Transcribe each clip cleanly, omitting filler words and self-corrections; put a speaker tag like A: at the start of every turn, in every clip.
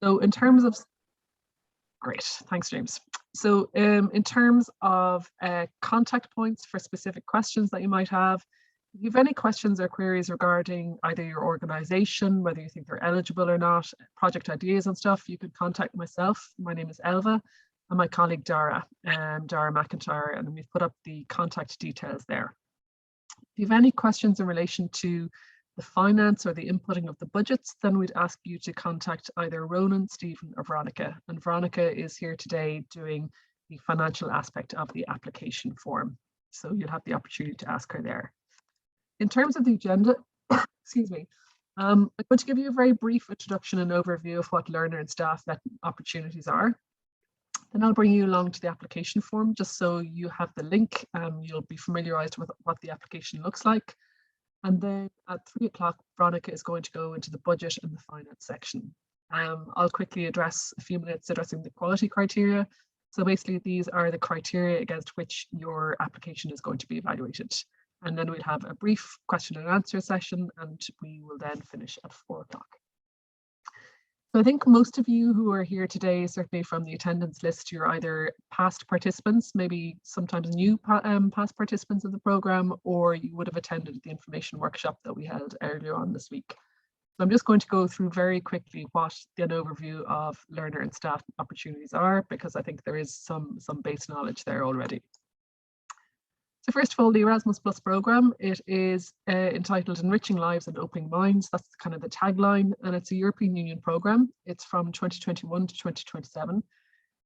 A: So in terms of, great, thanks, James. So in terms of contact points for specific questions that you might have, if you have any questions or queries regarding either your organization, whether you think they're eligible or not, project ideas and stuff, you can contact myself. My name is Elva, and my colleague Dara McIntyre, and we've put up the contact details there. If you have any questions in relation to the finance or the inputting of the budgets, then we'd ask you to contact either Ronan, Stephen, or Veronica. And Veronica is here today doing the financial aspect of the application form. So you'll have the opportunity to ask her there. In terms of the agenda, excuse me, I'm going to give you a very brief introduction and overview of what learner and staff opportunities are. Then I'll bring you along to the application form just so you have the link. You'll be familiarized with what the application looks like. And then at 3 o'clock, Veronica is going to go into the budget and the finance section. I'll quickly address a few minutes addressing the quality criteria. So basically, these are the criteria against which your application is going to be evaluated. And then we'll have a brief question and answer session, and we will then finish at 4 o'clock. So I think most of you who are here today, certainly from the attendance list, you're either past participants, maybe sometimes new past participants of the programme, or you would have attended the information workshop that we held earlier on this week. So I'm just going to go through very quickly what an overview of learner and staff opportunities are, because I think there is some base knowledge there already. So first of all, the Erasmus Plus programme, it is entitled Enriching Lives and Opening Minds. That's kind of the tagline, and it's a European Union programme. It's from 2021 to 2027.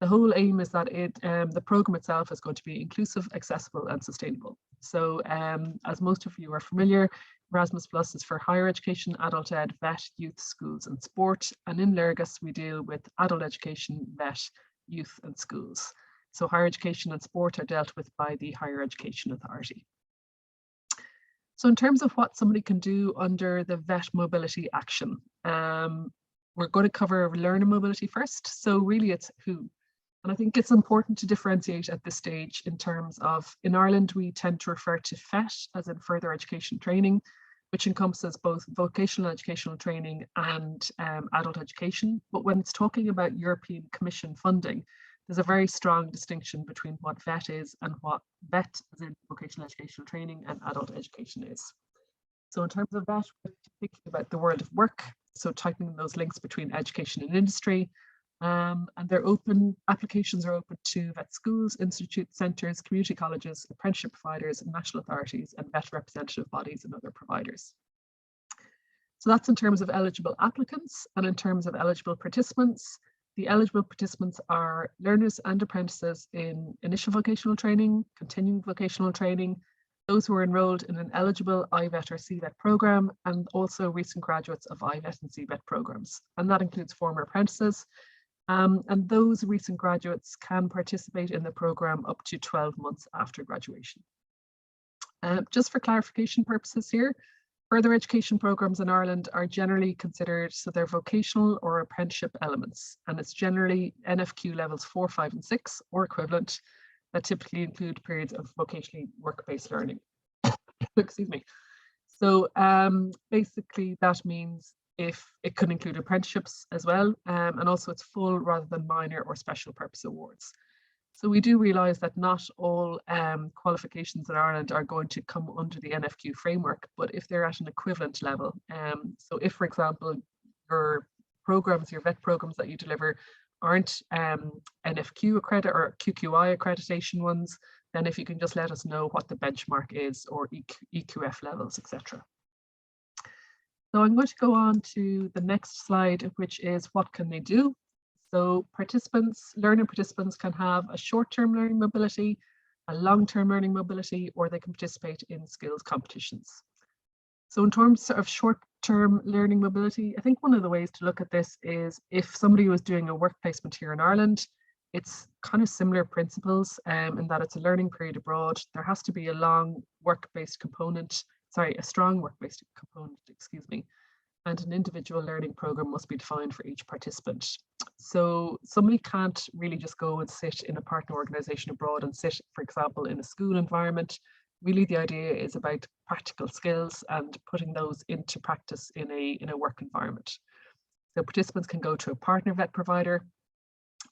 A: The whole aim is that the programme itself is going to be inclusive, accessible and sustainable. So as most of you are familiar, Erasmus Plus is for higher education, adult ed, vet, youth, schools and sport. And in Lergus, we deal with adult education, vet, youth and schools. So higher education and sport are dealt with by the Higher Education Authority. So in terms of what somebody can do under the VET mobility action, we're going to cover learner mobility first. So really it's who. And I think it's important to differentiate at this stage in terms of, in Ireland, we tend to refer to FET as in further education training, which encompasses both vocational educational training and adult education. But when it's talking about European Commission funding, there's a very strong distinction between what VET is and what VET, as in vocational educational training, and adult education is. So in terms of VET, we're thinking about the world of work, so tightening those links between education and industry. And they're open, applications are open to VET schools, institutes, centres, community colleges, apprenticeship providers, national authorities, and VET representative bodies and other providers. So that's in terms of eligible applicants. And in terms of eligible participants, the eligible participants are learners and apprentices in initial vocational training, continuing vocational training, those who are enrolled in an eligible IVET or CVET programme, and also recent graduates of IVET and CVET programmes. And that includes former apprentices. And those recent graduates can participate in the programme up to 12 months after graduation. Just for clarification purposes here, further education programmes in Ireland are generally considered, so they're vocational or apprenticeship elements, and it's generally NFQ levels 4, 5 and 6 or equivalent that typically include periods of vocationally work-based learning. Excuse me. So basically that means if it could include apprenticeships as well, and also it's full rather than minor or special purpose awards. So we do realise that not all qualifications in Ireland are going to come under the NFQ framework, but if they're at an equivalent level, so if, for example, your programmes, your VET programmes that you deliver aren't NFQ accredit or QQI accreditation ones, then if you can just let us know what the benchmark is or EQF levels, etc. So I'm going to go on to the next slide, which is what can they do? So learning participants can have a short-term learning mobility, a long-term learning mobility, or they can participate in skills competitions. So in terms of short-term learning mobility, I think one of the ways to look at this is if somebody was doing a work placement here in Ireland, it's kind of similar principles in that it's a learning period abroad. There has to be a strong work-based component, excuse me, and an individual learning program must be defined for each participant. So somebody can't really just go and sit in a partner organization abroad and sit, for example, in a school environment. Really, the idea is about practical skills and putting those into practice in a work environment. So participants can go to a partner vet provider,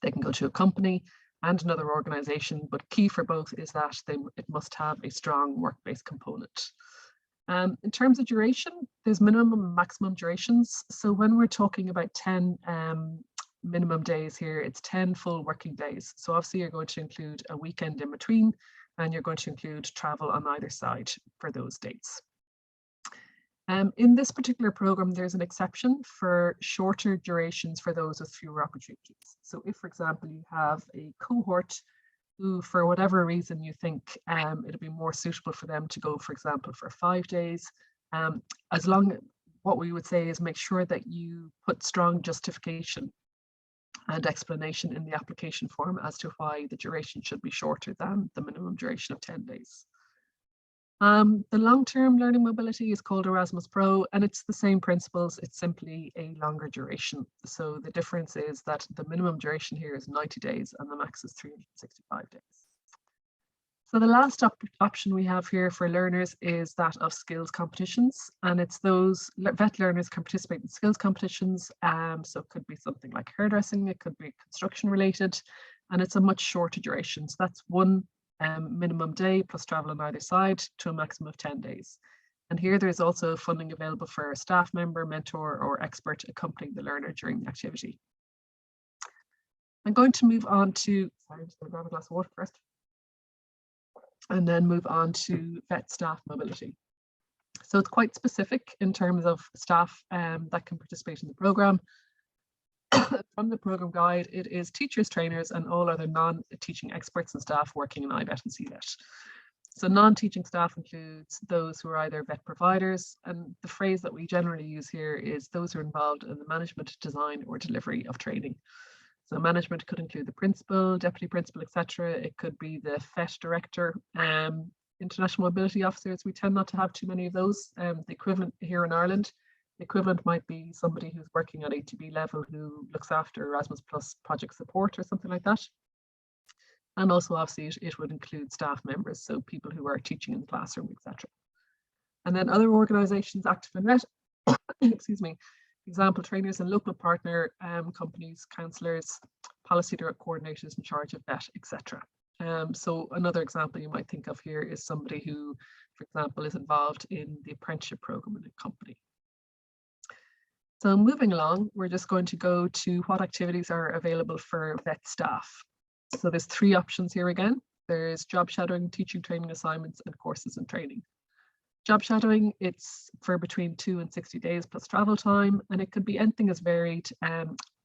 A: they can go to a company and another organization, but key for both is that it must have a strong work-based component. In terms of duration, there's minimum and maximum durations. So when we're talking about 10 minimum days here, it's 10 full working days. So obviously you're going to include a weekend in between, and you're going to include travel on either side for those dates. In this particular program, there's an exception for shorter durations for those with fewer opportunities. So if, for example, you have a cohort who, for whatever reason, you think it'd be more suitable for them to go, for example, for 5 days, what we would say is make sure that you put strong justification and explanation in the application form as to why the duration should be shorter than the minimum duration of 10 days. The long-term learning mobility is called Erasmus Pro, and it's the same principles, it's simply a longer duration. So the difference is that the minimum duration here is 90 days and the max is 365 days. So the last option we have here for learners is that of skills competitions, and it's those vet learners can participate in skills competitions. So it could be something like hairdressing, it could be construction related, and it's a much shorter duration. So that's one minimum day plus travel on either side to a maximum of 10 days. And here there's also funding available for a staff member, mentor, or expert accompanying the learner during the activity. I'm going to move on to, sorry, I'm just going to grab a glass of water first, and then move on to vet staff mobility. So it's quite specific in terms of staff that can participate in the program. From the program guide, it is teachers, trainers, and all other non-teaching experts and staff working in IVET and CVET. So non-teaching staff includes those who are either vet providers, and the phrase that we generally use here is those who are involved in the management, design, or delivery of training. So management could include the principal, deputy principal, etc. It could be the FET director, international mobility officers. We tend not to have too many of those. The equivalent here in Ireland, the equivalent might be somebody who's working at ATB level who looks after Erasmus Plus project support or something like that. And also obviously it would include staff members, so people who are teaching in the classroom, etc. And then other organisations active in vet, excuse me, example, trainers and local partner companies, counsellors, policy coordinators in charge of vet, etc. So another example you might think of here is somebody who, for example, is involved in the apprenticeship program in a company. So moving along, we're just going to go to what activities are available for vet staff. So there's 3 options here again. There's job shadowing, teaching, training assignments, and courses and training. Job shadowing, it's for between 2 and 60 days plus travel time, and it could be anything as varied.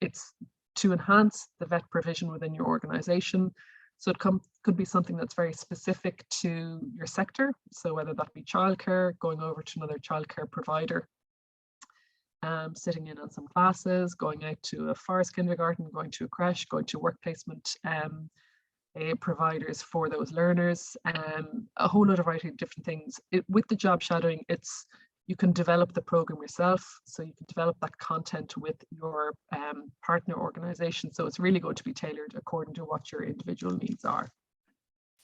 A: It's to enhance the vet provision within your organisation. So it could be something that's very specific to your sector. So whether that be childcare, going over to another childcare provider, sitting in on some classes, going out to a forest kindergarten, going to a creche, going to work placement providers for those learners, a whole lot of variety of different things. With the job shadowing, you can develop the program yourself, so you can develop that content with your partner organization. So it's really going to be tailored according to what your individual needs are.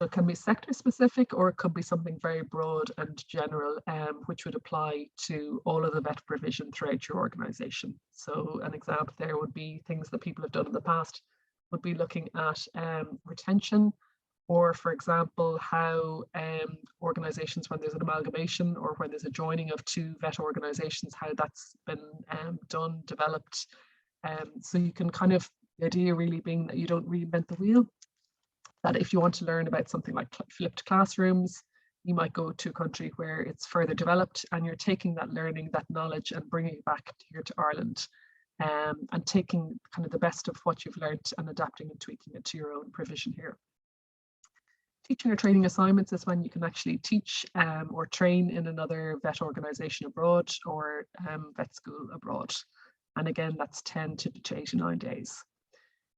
A: So it can be sector specific, or it could be something very broad and general, which would apply to all of the vet provision throughout your organization. So an example there would be things that people have done in the past, would be looking at retention, or for example, how organizations, when there's an amalgamation or when there's a joining of 2 vet organizations, how that's been done, developed. So you can kind of, the idea really being that you don't reinvent the wheel, that if you want to learn about something like flipped classrooms, you might go to a country where it's further developed, and you're taking that learning, that knowledge, and bringing it back here to Ireland, and taking kind of the best of what you've learned and adapting and tweaking it to your own provision here. Teaching or training assignments is when you can actually teach or train in another vet organisation abroad, or vet school abroad. And again, that's 10 to 89 days.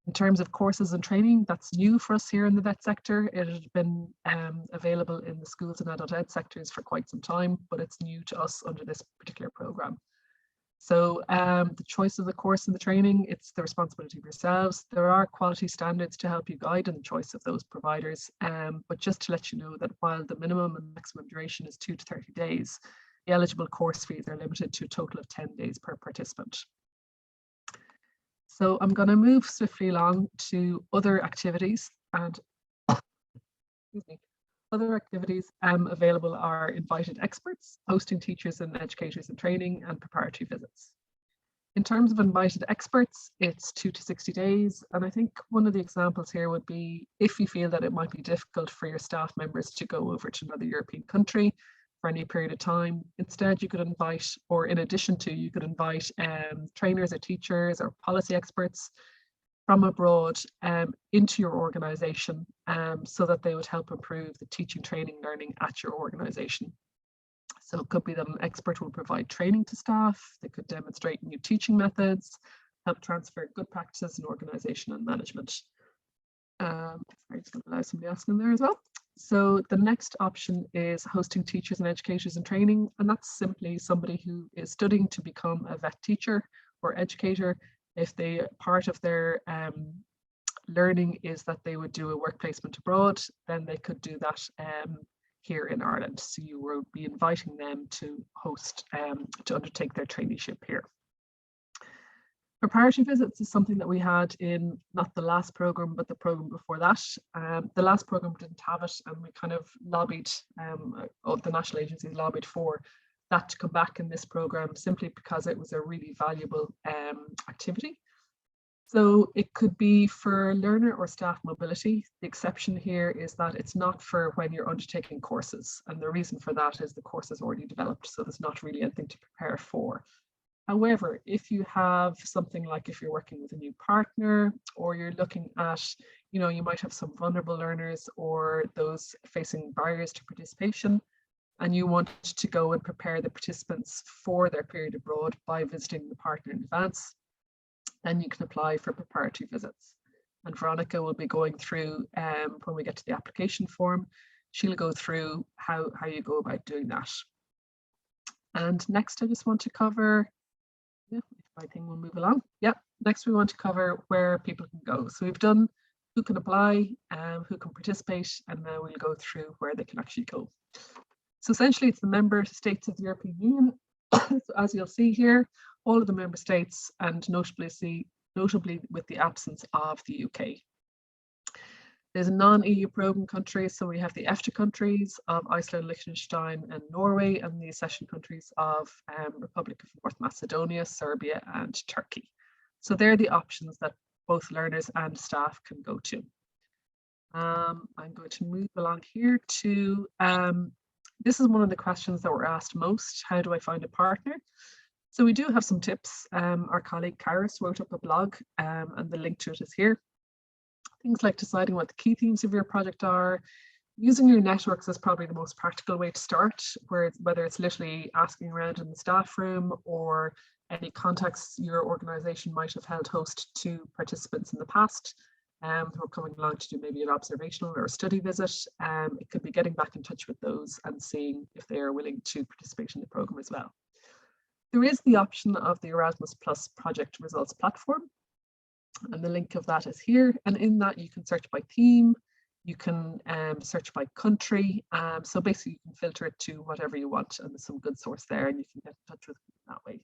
A: In terms of courses and training, that's new for us here in the vet sector. It had been available in the schools and adult ed sectors for quite some time, but it's new to us under this particular programme. So the choice of the course and the training, it's the responsibility of yourselves. There are quality standards to help you guide in the choice of those providers. But just to let you know that while the minimum and maximum duration is 2 to 30 days, the eligible course fees are limited to a total of 10 days per participant. So I'm going to move swiftly along to other activities, and excuse me, other activities available are invited experts, hosting teachers and educators in training, and preparatory visits. In terms of invited experts, it's 2 to 60 days. And I think one of the examples here would be if you feel that it might be difficult for your staff members to go over to another European country for any period of time. Instead, you could invite, or in addition to, you could invite trainers or teachers or policy experts from abroad into your organization so that they would help improve the teaching, training, learning at your organization. So it could be that an expert will provide training to staff, they could demonstrate new teaching methods, help transfer good practices in organization and management. Sorry, just going to allow somebody else in there as well. So the next option is hosting teachers and educators in training, and that's simply somebody who is studying to become a vet teacher or educator. If they part of their learning is that they would do a work placement abroad, then they could do that here in Ireland. So you will be inviting them to host, to undertake their traineeship here. Preparatory visits is something that we had in not the last program, but the program before that. The last program didn't have it, and we kind of lobbied, the national agencies lobbied for that to come back in this program simply because it was a really valuable activity. So it could be for learner or staff mobility. The exception here is that it's not for when you're undertaking courses. And the reason for that is the course is already developed, so there's not really anything to prepare for. However, if you have something like if you're working with a new partner, or you're looking at, you might have some vulnerable learners or those facing barriers to participation, and you want to go and prepare the participants for their period abroad by visiting the partner in advance, then you can apply for preparatory visits. And Veronica will be going through, when we get to the application form, she'll go through how you go about doing that. And next I just want to cover, if my thing will move along. Yep, next we want to cover where people can go. So we've done who can apply, who can participate, and now we'll go through where they can actually go. So essentially it's the member states of the European Union. So as you'll see here, all of the member states, and notably with the absence of the UK. There's a non-EU program countries, so we have the EFTA countries of Iceland, Liechtenstein and Norway, and the accession countries of Republic of North Macedonia, Serbia and Turkey. So they're the options that both learners and staff can go to. I'm going to move along here to, this is one of the questions that were asked most, how do I find a partner? So we do have some tips. Our colleague Karis wrote up a blog and the link to it is here. Things like deciding what the key themes of your project are. Using your networks is probably the most practical way to start, whether it's literally asking around in the staff room or any contacts your organization might have held host to participants in the past who are coming along to do maybe an observational or a study visit. It could be getting back in touch with those and seeing if they are willing to participate in the program as well. There is the option of the Erasmus Plus project results platform, and the link of that is here. And in that you can search by theme, you can search by country. So basically you can filter it to whatever you want, and there's some good source there, and you can get in touch with them that way.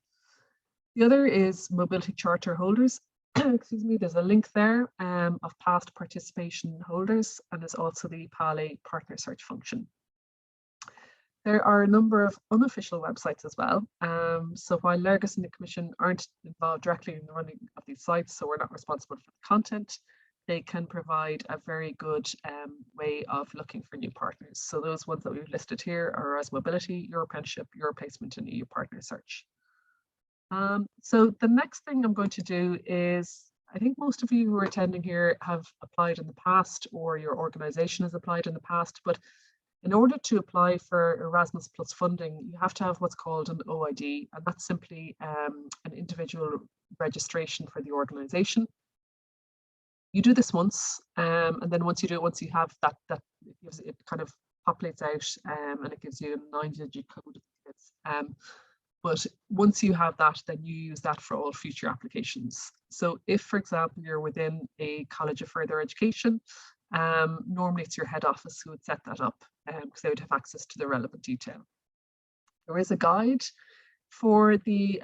A: The other is mobility charter holders. Excuse me, there's a link there of past participation holders, and there's also the PALE partner search function. There are a number of unofficial websites as well. So while Lergus and the Commission aren't involved directly in the running of these sites, so we're not responsible for the content, they can provide a very good way of looking for new partners. So those ones that we've listed here are Erasmus Mobility, Europenship, Europlacement and EU Partner Search. So the next thing I'm going to do is, I think most of you who are attending here have applied in the past, or your organization has applied in the past, but in order to apply for Erasmus Plus funding, you have to have what's called an OID, and that's simply an individual registration for the organization. You do this once, and then once you have that, it kind of populates out, and it gives you a 9-digit code. But once you have that, then you use that for all future applications. So if, for example, you're within a college of further education, normally it's your head office who would set that up, because they would have access to the relevant detail. There is a guide for the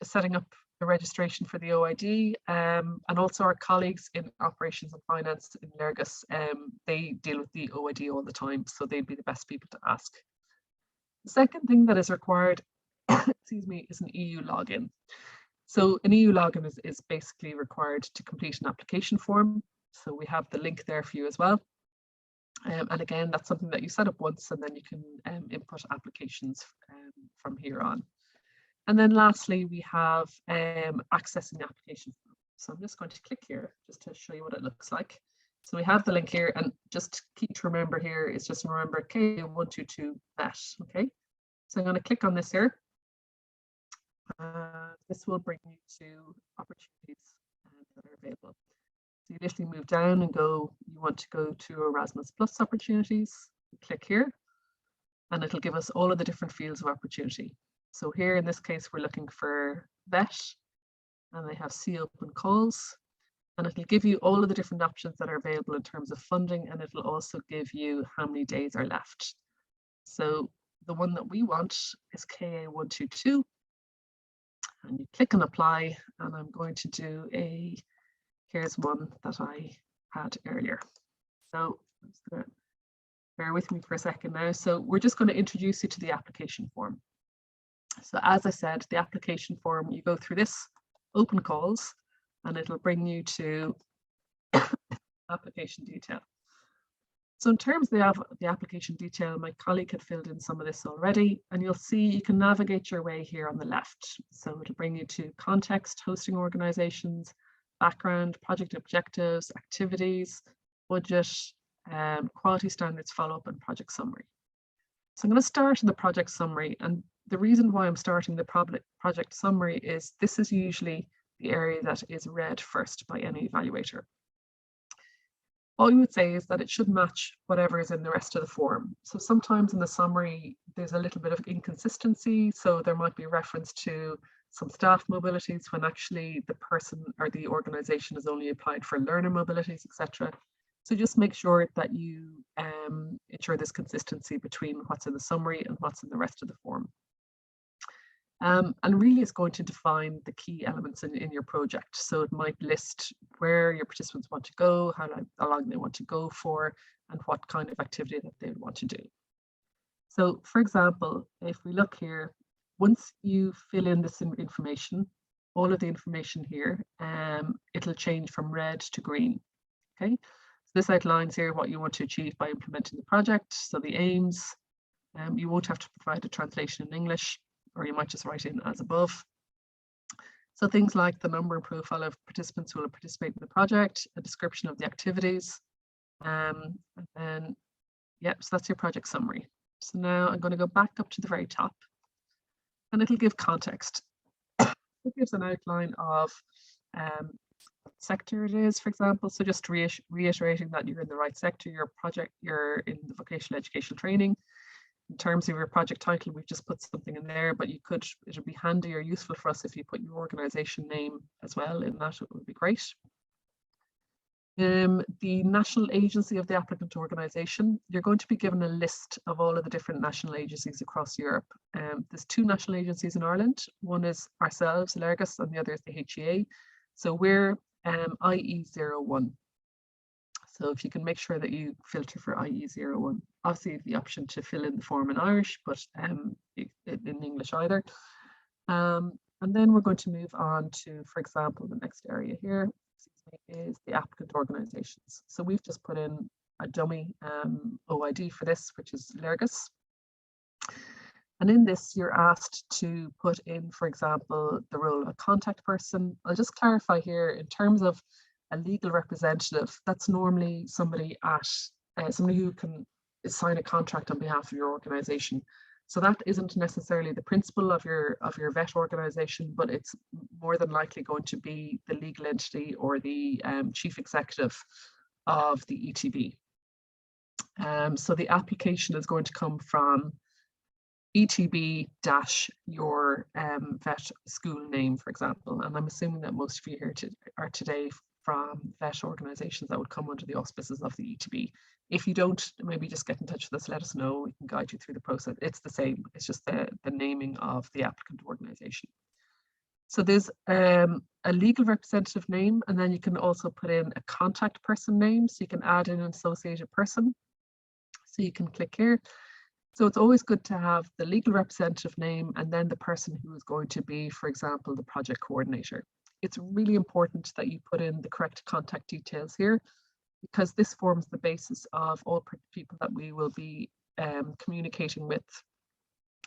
A: setting up the registration for the OID, and also our colleagues in operations and finance in Erasmus, they deal with the OID all the time, so they'd be the best people to ask. The second thing that is required, excuse me, is an EU login. So an EU login is basically required to complete an application form. So we have the link there for you as well. And again, that's something that you set up once, and then you can input applications from here on. And then lastly, we have accessing the application form. So I'm just going to click here just to show you what it looks like. So we have the link here, and just key to remember here is just remember KA122 vet. Okay, so I'm going to click on this here. This will bring you to opportunities that are available. So you literally move down and go, you want to go to Erasmus Plus opportunities, click here, and it'll give us all of the different fields of opportunity. So here in this case, we're looking for vet, and they have see open calls, and it'll give you all of the different options that are available in terms of funding, and it'll also give you how many days are left. So the one that we want is KA122, and you click on apply, and I'm going to do here's one that I had earlier. So I'm just gonna bear with me for a second now. So we're just going to introduce you to the application form. So as I said, the application form, you go through this, open calls, and it'll bring you to application detail. So in terms of the application detail, my colleague had filled in some of this already, and you'll see you can navigate your way here on the left. So it'll bring you to context, hosting organizations, background, project objectives, activities, budget, quality standards, follow-up, and project summary. So I'm going to start in the project summary, and the reason why I'm starting the project summary is this is usually the area that is read first by any evaluator. All you would say is that it should match whatever is in the rest of the form. So sometimes in the summary, there's a little bit of inconsistency. So there might be reference to some staff mobilities when actually the person or the organization has only applied for learner mobilities, etc. So just make sure that you ensure this consistency between what's in the summary and what's in the rest of the form. And really it's going to define the key elements in your project. So it might list where your participants want to go, how long they want to go for, and what kind of activity that they want to do. So for example, if we look here, once you fill in this information, all of the information here, it'll change from red to green. Okay, so this outlines here what you want to achieve by implementing the project. So the aims, you won't have to provide a translation in English, or you might just write in as above. So things like the number and profile of participants who will participate in the project, a description of the activities, and then, yep, so that's your project summary. So now I'm going to go back up to the very top, and it'll give context. It gives an outline of what sector it is, for example. So just reiterating that you're in the right sector, you're in the vocational educational training. In terms of your project title, we've just put something in there, but it would be handy or useful for us if you put your organization name as well in that. It would be great. The national agency of the applicant organization, you're going to be given a list of all of the different national agencies across Europe. There's two national agencies in Ireland. One is ourselves, Erasmus, and the other is the HEA. So we're IE01. So if you can make sure that you filter for IE01, obviously you have the option to fill in the form in Irish, but in English either. And then we're going to move on to, for example, the next area here is the applicant organizations. So we've just put in a dummy OID for this, which is Erasmus. And in this, you're asked to put in, for example, the role of a contact person. I'll just clarify here in terms of a legal representative, that's normally somebody who can sign a contract on behalf of your organization. So that isn't necessarily the principal of your vet organization, but it's more than likely going to be the legal entity or the chief executive of the ETB. So the application is going to come from ETB your vet school name, for example. And I'm assuming that most of you here are today from vet organizations that would come under the auspices of the ETB. If you don't, maybe just get in touch with us, let us know, we can guide you through the process. It's the same, it's just the naming of the applicant organization. So there's a legal representative name, and then you can also put in a contact person name. So you can add in an associated person. So you can click here. So it's always good to have the legal representative name and then the person who is going to be, for example, the project coordinator. It's really important that you put in the correct contact details here, because this forms the basis of all people that we will be communicating with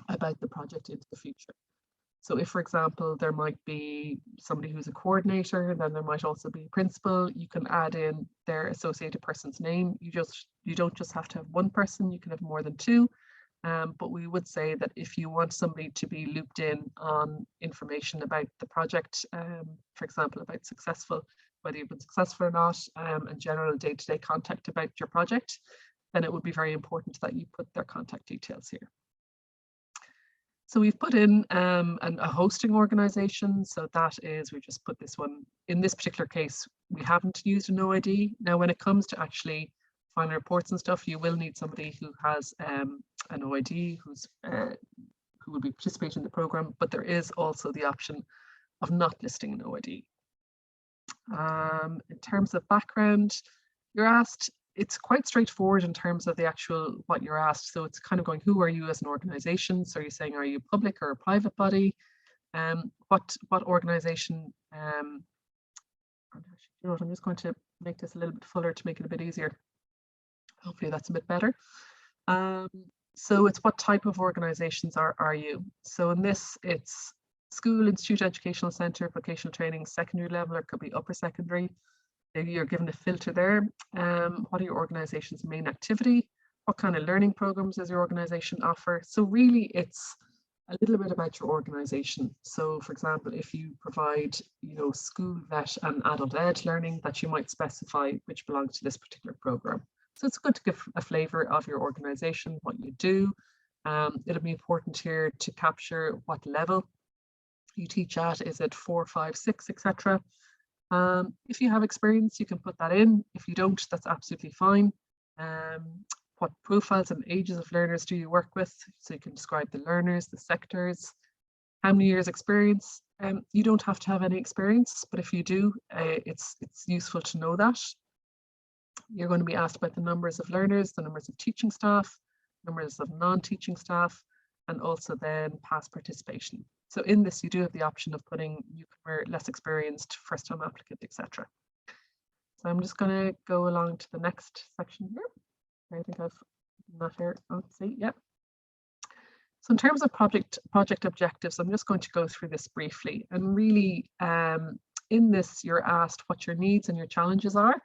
A: about the project into the future. So if, for example, there might be somebody who's a coordinator, then there might also be a principal, you can add in their associated person's name. You don't just have to have one person, you can have more than two. But we would say that if you want somebody to be looped in on information about the project, for example, about whether you've been successful or not, and general day-to-day contact about your project, then it would be very important that you put their contact details here. So we've put in a hosting organization. So that is, we just put this one, in this particular case, we haven't used an OID. Now, when it comes to actually final reports and stuff, you will need somebody who has an OID, who will be participating in the program, but there is also the option of not listing an OID. In terms of background, you're asked, it's quite straightforward in terms of the actual what you're asked. So it's kind of going, who are you as an organization? So you're saying, are you a public or a private body? What organization? You know what, I'm just going to make this a little bit fuller to make it a bit easier. Hopefully that's a bit better. So it's what type of organizations are you? So in this, it's school, institute, educational center, vocational training, secondary level, or it could be upper secondary. You're given a filter there. What are your organization's main activity? What kind of learning programs does your organization offer? So really it's a little bit about your organization. So for example, if you provide, school, vet and adult ed learning, that you might specify which belongs to this particular program. So it's good to give a flavor of your organization, what you do. It'll be important here to capture what level you teach at. Is it 4, 5, 6, etc.? If you have experience, you can put that in. If you don't, that's absolutely fine. What profiles and ages of learners do you work with? So you can describe the learners, the sectors, how many years experience. You don't have to have any experience, but if you do, it's useful to know that. You're going to be asked about the numbers of learners, the numbers of teaching staff, numbers of non-teaching staff, and also then past participation. So in this, you do have the option of putting newcomer, less experienced, first-time applicant, etc. So I'm just going to go along to the next section here. I think I've not here. Let's see. Yep. So in terms of project objectives, I'm just going to go through this briefly. And really, in this, you're asked what your needs and your challenges are,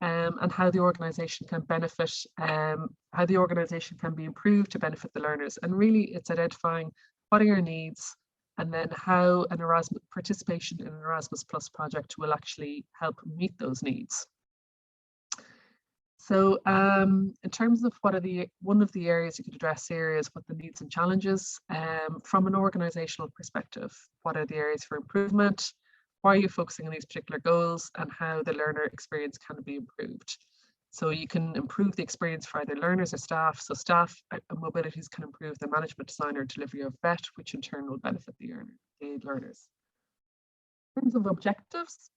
A: and how the organisation can benefit, how the organisation can be improved to benefit the learners. And really, it's identifying what are your needs, and then how an Erasmus participation in an Erasmus Plus project will actually help meet those needs. So in terms of one of the areas you could address here is what the needs and challenges from an organizational perspective. What are the areas for improvement? Why are you focusing on these particular goals, and how the learner experience can be improved? So you can improve the experience for either learners or staff. So staff mobilities can improve the management, design or delivery of VET, which in turn will benefit the learners. In terms of objectives,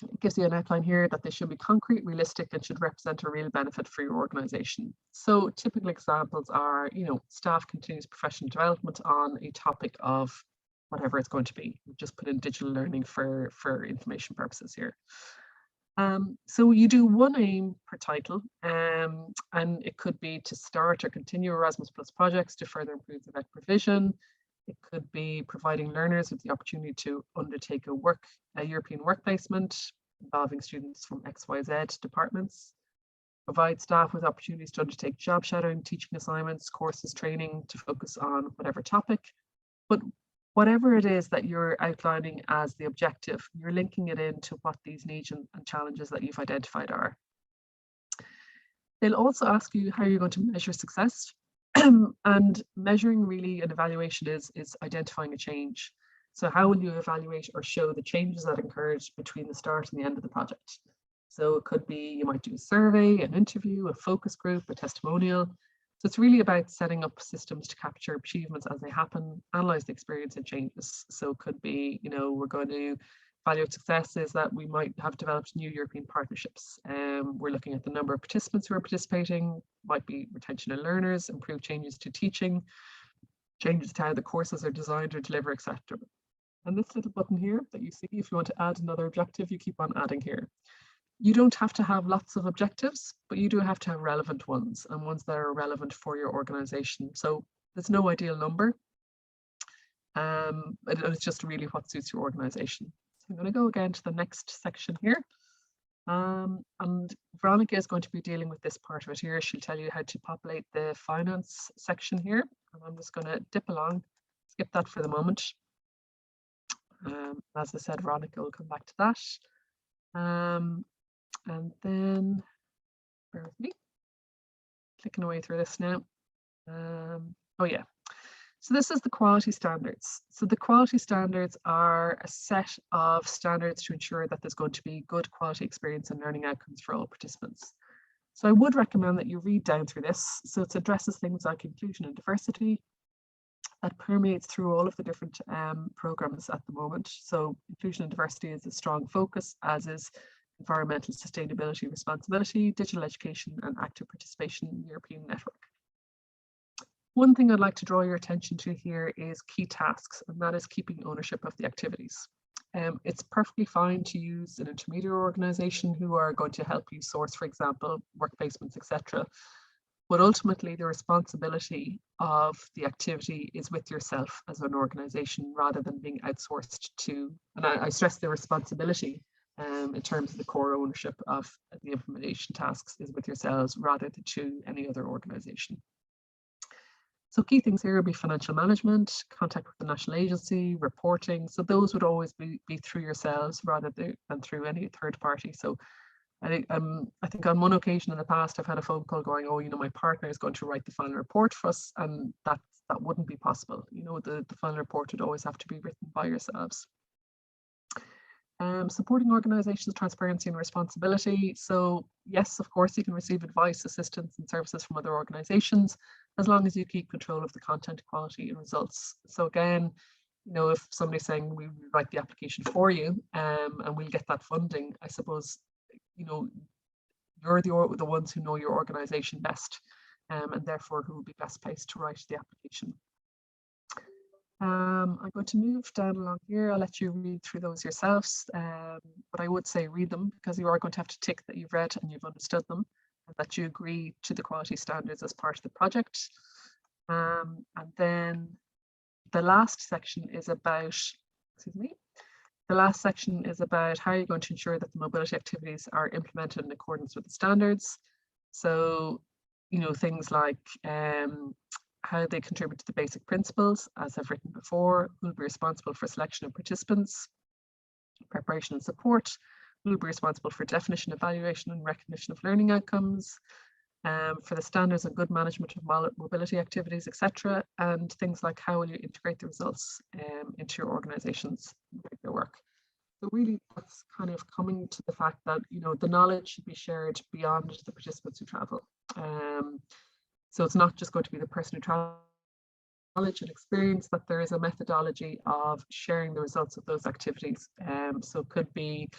A: it gives you an outline here that they should be concrete, realistic, and should represent a real benefit for your organization. So typical examples are, staff continues professional development on a topic of whatever it's going to be. We've just put in digital learning for information purposes here. So you do one aim per title, and it could be to start or continue Erasmus Plus projects to further improve the VET provision. It could be providing learners with the opportunity to undertake a European work placement involving students from XYZ departments. Provide staff with opportunities to undertake job shadowing, teaching assignments, courses, training to focus on whatever topic. But whatever it is that you're outlining as the objective, you're linking it into what these needs and challenges that you've identified are. They'll also ask you how you're going to measure success. And measuring really an evaluation is identifying a change. So how will you evaluate or show the changes that occurred between the start and the end of the project? So it could be, you might do a survey, an interview, a focus group, a testimonial. So it's really about setting up systems to capture achievements as they happen, analyze the experience and changes. So it could be, we're going to evaluate successes that we might have developed new European partnerships. We're looking at the number of participants who are participating, might be retention of learners, improve changes to teaching, changes to how the courses are designed or delivered, etc. And this little button here that you see, if you want to add another objective, you keep on adding here. You don't have to have lots of objectives, but you do have to have relevant ones and ones that are relevant for your organization. So there's no ideal number. It's just really what suits your organization. So I'm going to go again to the next section here. And Veronica is going to be dealing with this part of it here. She'll tell you how to populate the finance section here. And I'm just going to dip along, skip that for the moment. As I said, Veronica will come back to that. And then, bear with me, clicking away through this now. Oh yeah, so this is the quality standards. So the quality standards are a set of standards to ensure that there's going to be good quality experience and learning outcomes for all participants. So I would recommend that you read down through this. So it addresses things like inclusion and diversity that permeates through all of the different programs at the moment. So inclusion and diversity is a strong focus, as is environmental sustainability, responsibility, digital education, and active participation in the European network. One thing I'd like to draw your attention to here is key tasks, and that is keeping ownership of the activities. It's perfectly fine to use an intermediary organization who are going to help you source, for example, work placements, etc. But ultimately, the responsibility of the activity is with yourself as an organization rather than being outsourced to, and I stress the responsibility in terms of the core ownership of the implementation tasks is with yourselves rather than to any other organization. So key things here will be financial management, contact with the national agency, reporting. So those would always be through yourselves rather than through any third party. So I think on one occasion in the past, I've had a phone call going, oh, my partner is going to write the final report for us, and that wouldn't be possible. The final report would always have to be written by yourselves. Supporting organizations, transparency and responsibility. So yes, of course, you can receive advice, assistance and services from other organizations, as long as you keep control of the content, quality and results. So again, if somebody's saying we write the application for you and we'll get that funding, I suppose, you're the ones who know your organization best and therefore who will be best placed to write the application. I'm going to move down along here. I'll let you read through those yourselves, but I would say read them because you are going to have to tick that you've read and you've understood them and that you agree to the quality standards as part of the project. And then the last section is about, the last section is about how you're going to ensure that the mobility activities are implemented in accordance with the standards. So, things like how they contribute to the basic principles, as I've written before, who will be responsible for selection of participants, preparation and support, who will be responsible for definition, evaluation and recognition of learning outcomes, for the standards and good management of mobility activities, etc. And things like how will you integrate the results into your organization's regular work. So really that's kind of coming to the fact that, the knowledge should be shared beyond the participants who travel. So it's not just going to be the person who travels knowledge and experience, that there is a methodology of sharing the results of those activities. So it could be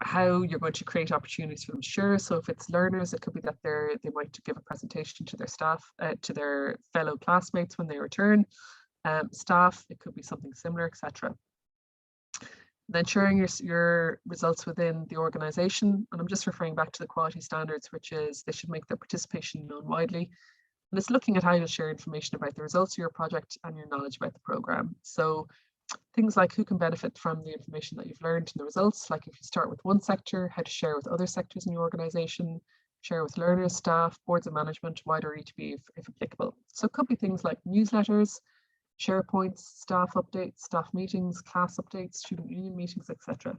A: how you're going to create opportunities for them to share. So if it's learners, it could be that they might give a presentation to their staff, to their fellow classmates when they return. Staff, it could be something similar, etc. Then sharing your results within the organization, and I'm just referring back to the quality standards, which is they should make their participation known widely. And it's looking at how you'll share information about the results of your project and your knowledge about the program. So things like who can benefit from the information that you've learned in the results, like if you start with one sector, how to share with other sectors in your organization, share with learners, staff, boards of management, wider ETB if applicable. So it could be things like newsletters, SharePoints, staff updates, staff meetings, class updates, student union meetings, etc.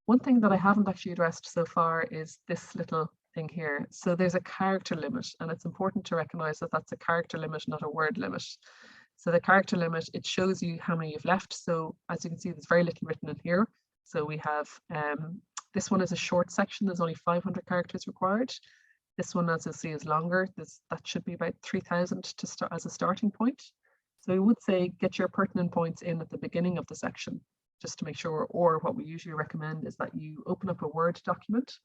A: One thing that I haven't actually addressed so far is this little thing here. So there's a character limit, and it's important to recognize that that's a character limit, not a word limit. So the character limit, it shows you how many you've left. So as you can see, there's very little written in here. So we have, this one is a short section, there's only 500 characters required. This one, as you'll see, is longer. That should be about 3,000 to start as a starting point. So we would say get your pertinent points in at the beginning of the section, just to make sure, or what we usually recommend is that you open up a Word document.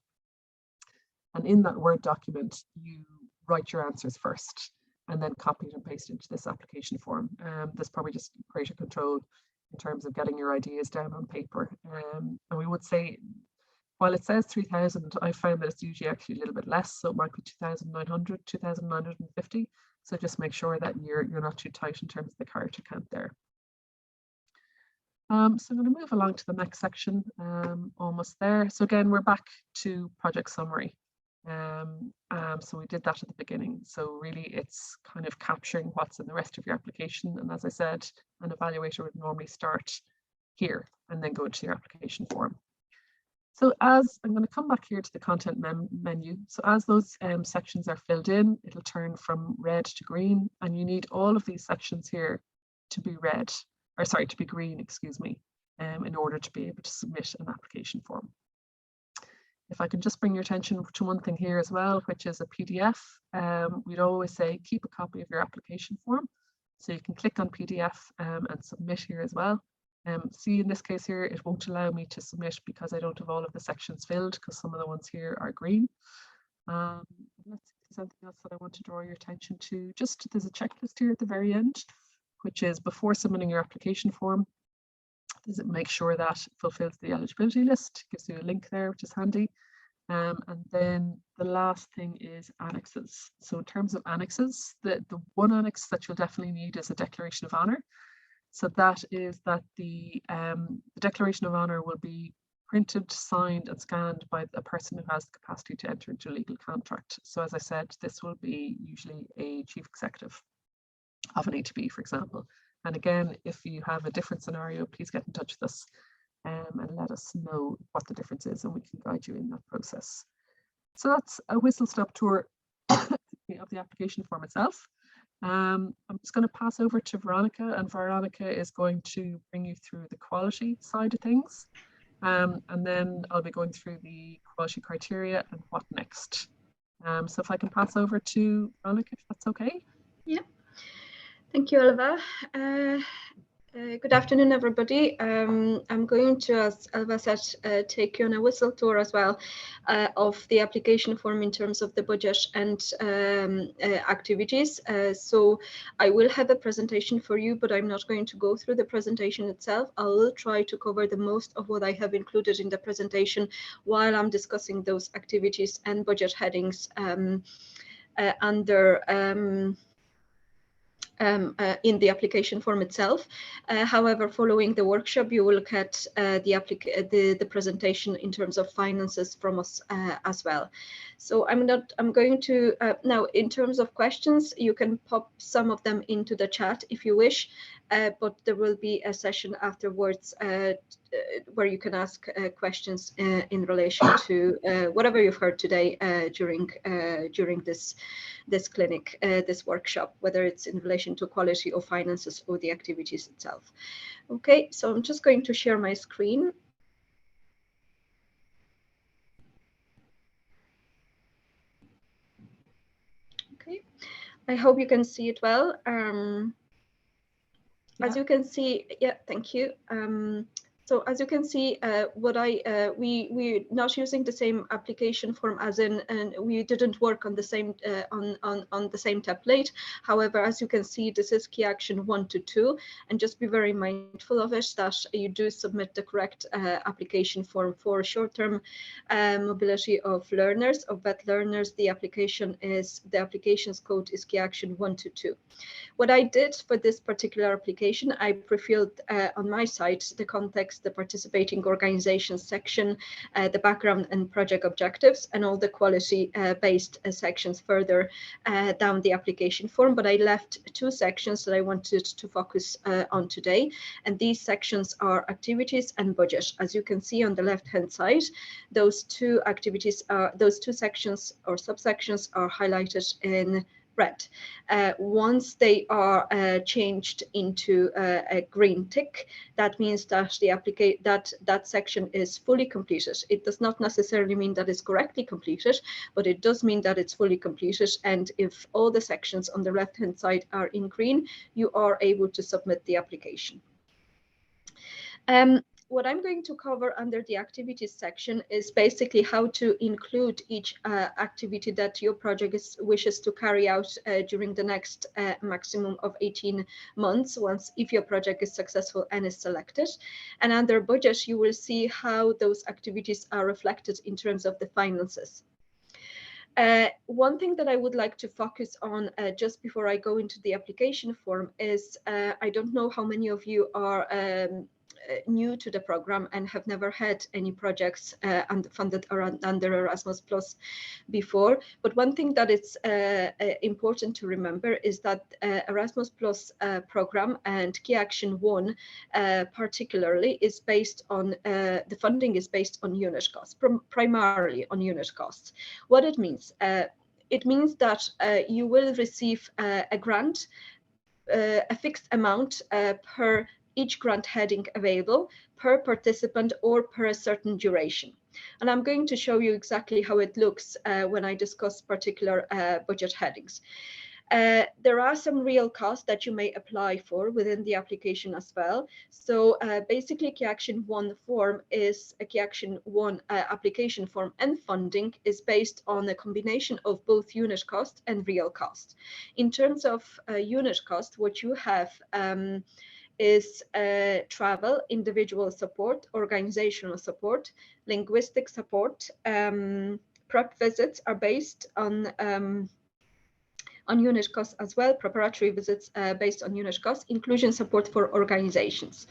A: And in that Word document, you write your answers first and then copy it and paste into this application form. There's probably just greater control in terms of getting your ideas down on paper. And we would say, while it says 3,000, I found that it's usually actually a little bit less. So it might be 2,900, 2,950. So just make sure that you're not too tight in terms of the character count there. So I'm going to move along to the next section, almost there. So again, we're back to project summary. So we did that at the beginning. So really it's kind of capturing what's in the rest of your application. And as I said, an evaluator would normally start here and then go into your application form. So as I'm going to come back here to the content menu. So as those sections are filled in, it'll turn from red to green, and you need all of these sections here to be red, or sorry, to be green, excuse me, in order to be able to submit an application form. If I can just bring your attention to one thing here as well, which is a PDF. We'd always say keep a copy of your application form. So you can click on PDF and submit here as well. See, in this case here, it won't allow me to submit because I don't have all of the sections filled, because some of the ones here are green. Let's see if there's anything else that I want to draw your attention to. Just there's a checklist here at the very end, which is before submitting your application form. Does it make sure that it fulfills the eligibility list? Gives you a link there, which is handy. And then the last thing is annexes. So in terms of annexes, the one annex that you'll definitely need is a declaration of honour. So that is that the declaration of honour will be printed, signed and scanned by a person who has the capacity to enter into a legal contract. So as I said, this will be usually a chief executive of an A2B, for example. And again, if you have a different scenario, please get in touch with us and let us know what the difference is, and we can guide you in that process. So that's a whistle-stop tour of the application form itself. I'm just going to pass over to Veronica, and Veronica is going to bring you through the quality side of things. And then I'll be going through the quality criteria and what next. So if I can pass over to Veronica, if that's okay.
B: Yeah. Thank you, Elva. Good afternoon, everybody. I'm going to, as Elva said, take you on a whistle tour as well of the application form in terms of the budget and activities. So I will have a presentation for you, but I'm not going to go through the presentation itself. I will try to cover the most of what I have included in the presentation while I'm discussing those activities and budget headings under in the application form itself. However, following the workshop, you will get the presentation in terms of finances from us as well. So I'm going to now, in terms of questions, you can pop some of them into the chat if you wish, but there will be a session afterwards where you can ask questions in relation to whatever you've heard today during this clinic, this workshop, whether it's in relation to quality or finances or the activities itself. Okay, so I'm just going to share my screen. Okay, I hope you can see it well. As you can see, yeah, thank you. So as you can see, we're not using the same application form, as in, and we didn't work on the same on the same template. However, as you can see, this is key action 1 to 2, and just be very mindful of it that you do submit the correct application form for short-term mobility of learners, of vet learners. The application's code is key action 1 to 2. What I did for this particular application, I pre-filled on my site the context, the participating organizations section, the background and project objectives, and all the quality-based sections further down the application form. But I left 2 sections that I wanted to focus on today, and these sections are activities and budget. As you can see on the left-hand side, those 2 sections or subsections are highlighted in red. Once they are changed into a green tick, that means that that section is fully completed. It does not necessarily mean that it's correctly completed, but it does mean that it's fully completed. And if all the sections on the left-hand side are in green, you are able to submit the application. What I'm going to cover under the activities section is basically how to include each activity that your project wishes to carry out during the next maximum of 18 months, if your project is successful and is selected. And under budget, you will see how those activities are reflected in terms of the finances. One thing that I would like to focus on just before I go into the application form is, I don't know how many of you are new to the program and have never had any projects funded under Erasmus Plus before. But one thing that is important to remember is that Erasmus Plus program and Key Action 1 particularly is based on, the funding is based on unit costs, primarily on unit costs. What it means that you will receive a grant, a fixed amount per each grant heading available, per participant, or per a certain duration. And I'm going to show you exactly how it looks when I discuss particular budget headings. There are some real costs that you may apply for within the application as well. So basically, Key Action 1 form is a Key Action 1 application form, and funding is based on a combination of both unit cost and real cost. In terms of unit cost, what you have is travel, individual support, organizational support, linguistic support. Prep visits are based on unit costs as well, preparatory visits based on unit costs, inclusion support for organizations.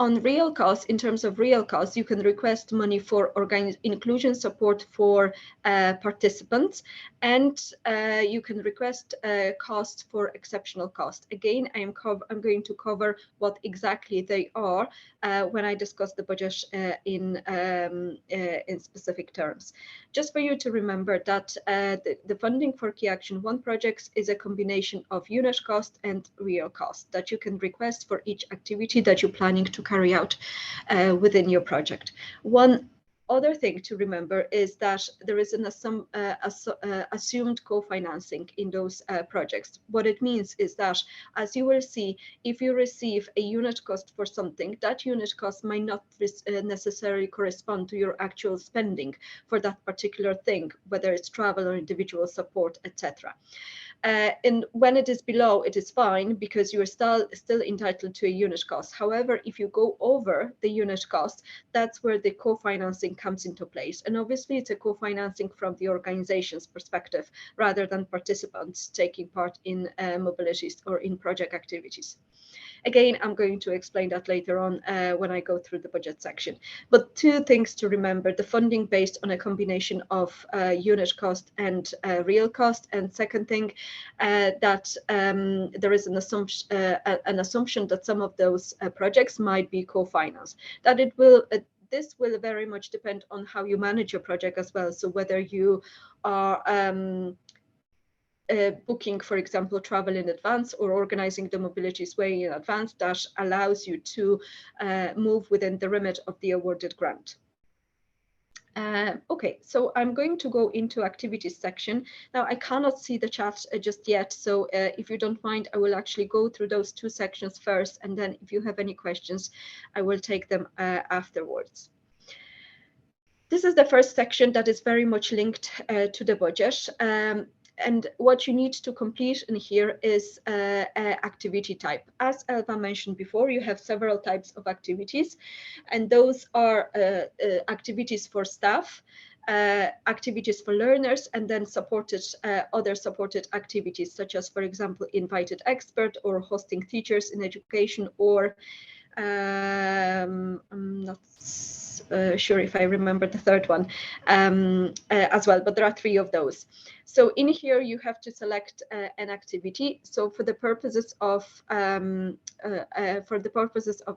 B: On real costs, in terms of real costs, you can request money for inclusion support for participants, and you can request costs for exceptional cost. Again, I'm going to cover what exactly they are when I discuss the budget in specific terms. Just for you to remember that the funding for Key Action 1 projects is a combination of unit cost and real cost that you can request for each activity that you're planning to carry out within your project. One other thing to remember is that there is an assumed co-financing in those projects. What it means is that, as you will see, if you receive a unit cost for something, that unit cost might not necessarily correspond to your actual spending for that particular thing, whether it's travel or individual support, etc. And when it is below, it is fine because you are still entitled to a unit cost. However, if you go over the unit cost, that's where the co-financing comes into place. And obviously, it's a co-financing from the organization's perspective rather than participants taking part in mobilities or in project activities. Again, I'm going to explain that later on when I go through the budget section. But two things to remember: the funding based on a combination of unit cost and real cost. And second thing, that there is an assumption that some of those projects might be co-financed. That it will. This will very much depend on how you manage your project as well. So whether you are booking, for example, travel in advance, or organizing the mobilities way in advance, that allows you to move within the remit of the awarded grant. Okay, so I'm going to go into activities section. Now, I cannot see the chat just yet, so if you don't mind, I will actually go through those two sections first, and then if you have any questions, I will take them afterwards. This is the first section that is very much linked to the budget. And what you need to complete in here is activity type. As Elva mentioned before, you have several types of activities, and those are activities for staff, activities for learners, and then other supported activities, such as, for example, invited expert or hosting teachers in education, or I'm not sure if I remember the third one as well, but there are three of those. So in here you have to select an activity. So for the purposes of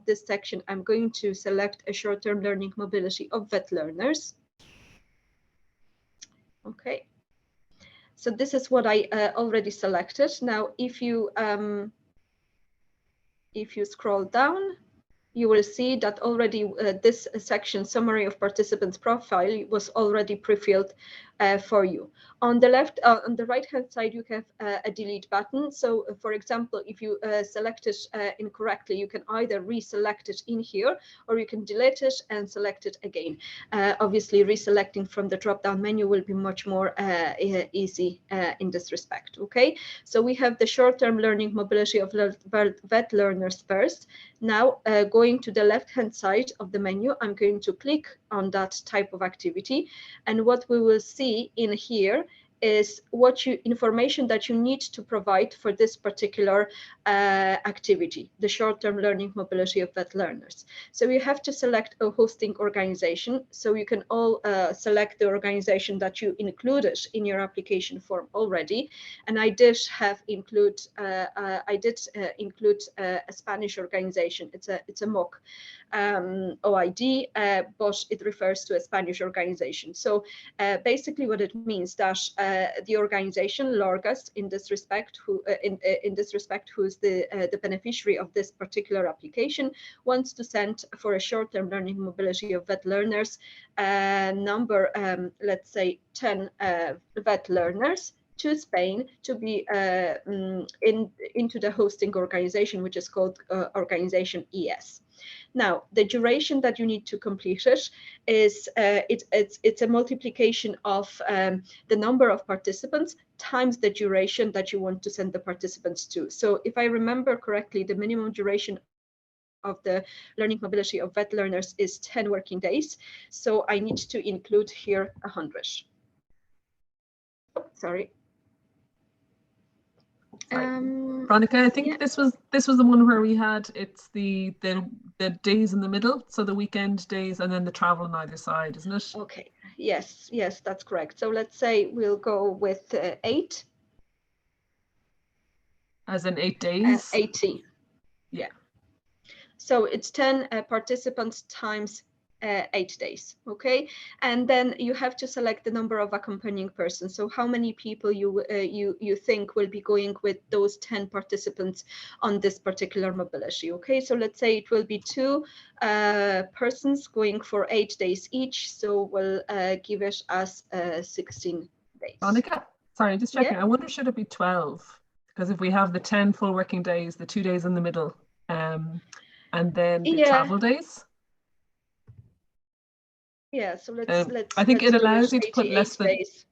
B: this section, I'm going to select a short-term learning mobility of vet learners. Okay. So this is what I already selected. Now, if you scroll down, you will see that already this section, summary of participants profile, was already pre-filled for you. On the left, on the right-hand side, you have a delete button. So, for example, if you select it incorrectly, you can either reselect it in here, or you can delete it and select it again. Obviously, reselecting from the drop-down menu will be much more easy in this respect. Okay, so we have the short-term learning mobility of VET learners first. Now, going to the left-hand side of the menu, I'm going to click on that type of activity, and what we will see in here is what information that you need to provide for this particular activity, the short-term learning mobility of VET learners. So you have to select a hosting organization. So you can all select the organization that you included in your application form already. And I did include a Spanish organization. It's a mock OID, but it refers to a Spanish organization. So basically, what it means that the organization Lorgas, in this respect, who's the beneficiary of this particular application, wants to send for a short-term learning mobility of VET learners number, let's say 10 VET learners to Spain to be into the hosting organization, which is called organization ES. Now, the duration that you need to complete it is it's a multiplication of the number of participants times the duration that you want to send the participants to. So if I remember correctly, the minimum duration of the learning mobility of VET learners is 10 working days. So I need to include here 100. Sorry.
A: Veronica, I think this was the one where we had the days in the middle, so the weekend days and then the travel on either side, isn't it?
B: Okay. Yes, that's correct. So let's say we'll go with 8.
A: As in 8 days?
B: 80.
A: Yeah.
B: So it's 10 participants times 8 days, okay? And then you have to select the number of accompanying persons. So how many people you think will be going with those 10 participants on this particular mobility, okay? So let's say it will be 2 persons going for 8 days each. So we'll give it as 16 days.
A: Veronica, sorry, just checking.
B: Yeah.
A: I wonder, should it be 12? Because if we have the 10 full working days, the 2 days in the middle, and then the travel days.
B: Yeah, so
A: I think it allows you to put
B: less
A: than days.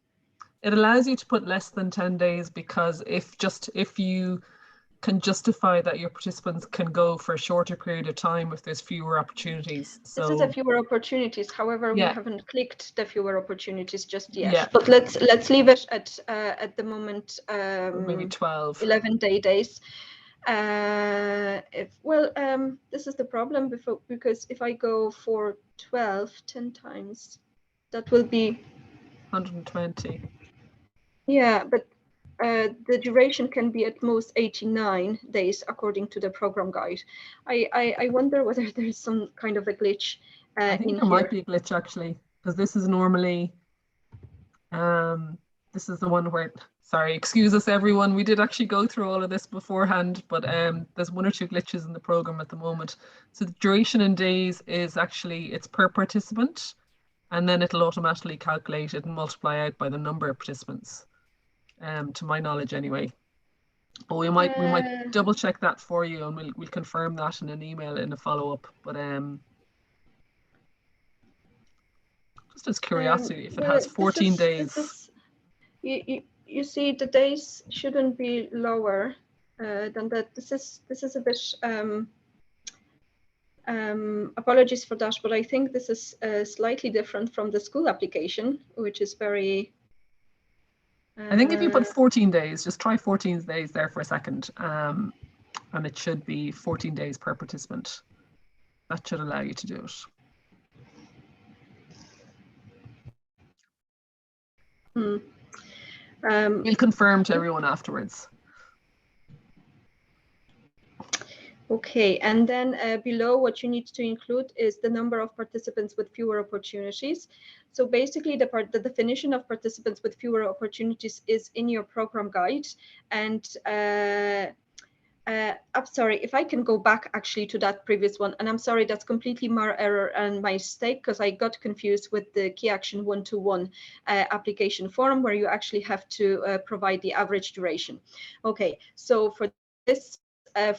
A: It allows you to put less than 10 days because if you can justify that your participants can go for a shorter period of time if there's fewer opportunities. So
B: this is a fewer opportunities. However, we haven't clicked the fewer opportunities just yet.
A: Yeah.
B: But let's leave it at the moment
A: maybe 12.
B: 11 days. This is the problem because if I go for 12, 10 times, that will be
A: 120.
B: Yeah, but the duration can be at most 89 days according to the program guide. I wonder whether there's some kind of a glitch
A: I think there might be a glitch actually, because this is normally this is the one where, sorry, excuse us everyone, we did actually go through all of this beforehand, but there's 1 or 2 glitches in the program at the moment. So the duration in days is actually, it's per participant, and then it'll automatically calculate it and multiply out by the number of participants, to my knowledge anyway. But we might double check that for you, and we'll confirm that in an email in a follow-up. But just as curiosity, if it has 14 days.
B: You see, the days shouldn't be lower than that. This is a bit apologies for that, but I think this is slightly different from the school application, which is very
A: I think if you put 14 days, just try 14 days there for a second, and it should be 14 days per participant. That should allow you to do it.
B: We'll
A: confirm to everyone afterwards.
B: Okay, and then below, what you need to include is the number of participants with fewer opportunities. So basically, the definition of participants with fewer opportunities is in your program guide. And I'm sorry, if I can go back actually to that previous one, and I'm sorry, that's completely my error and my mistake, because I got confused with the KA122 application form, where you actually have to provide the average duration. Okay, so for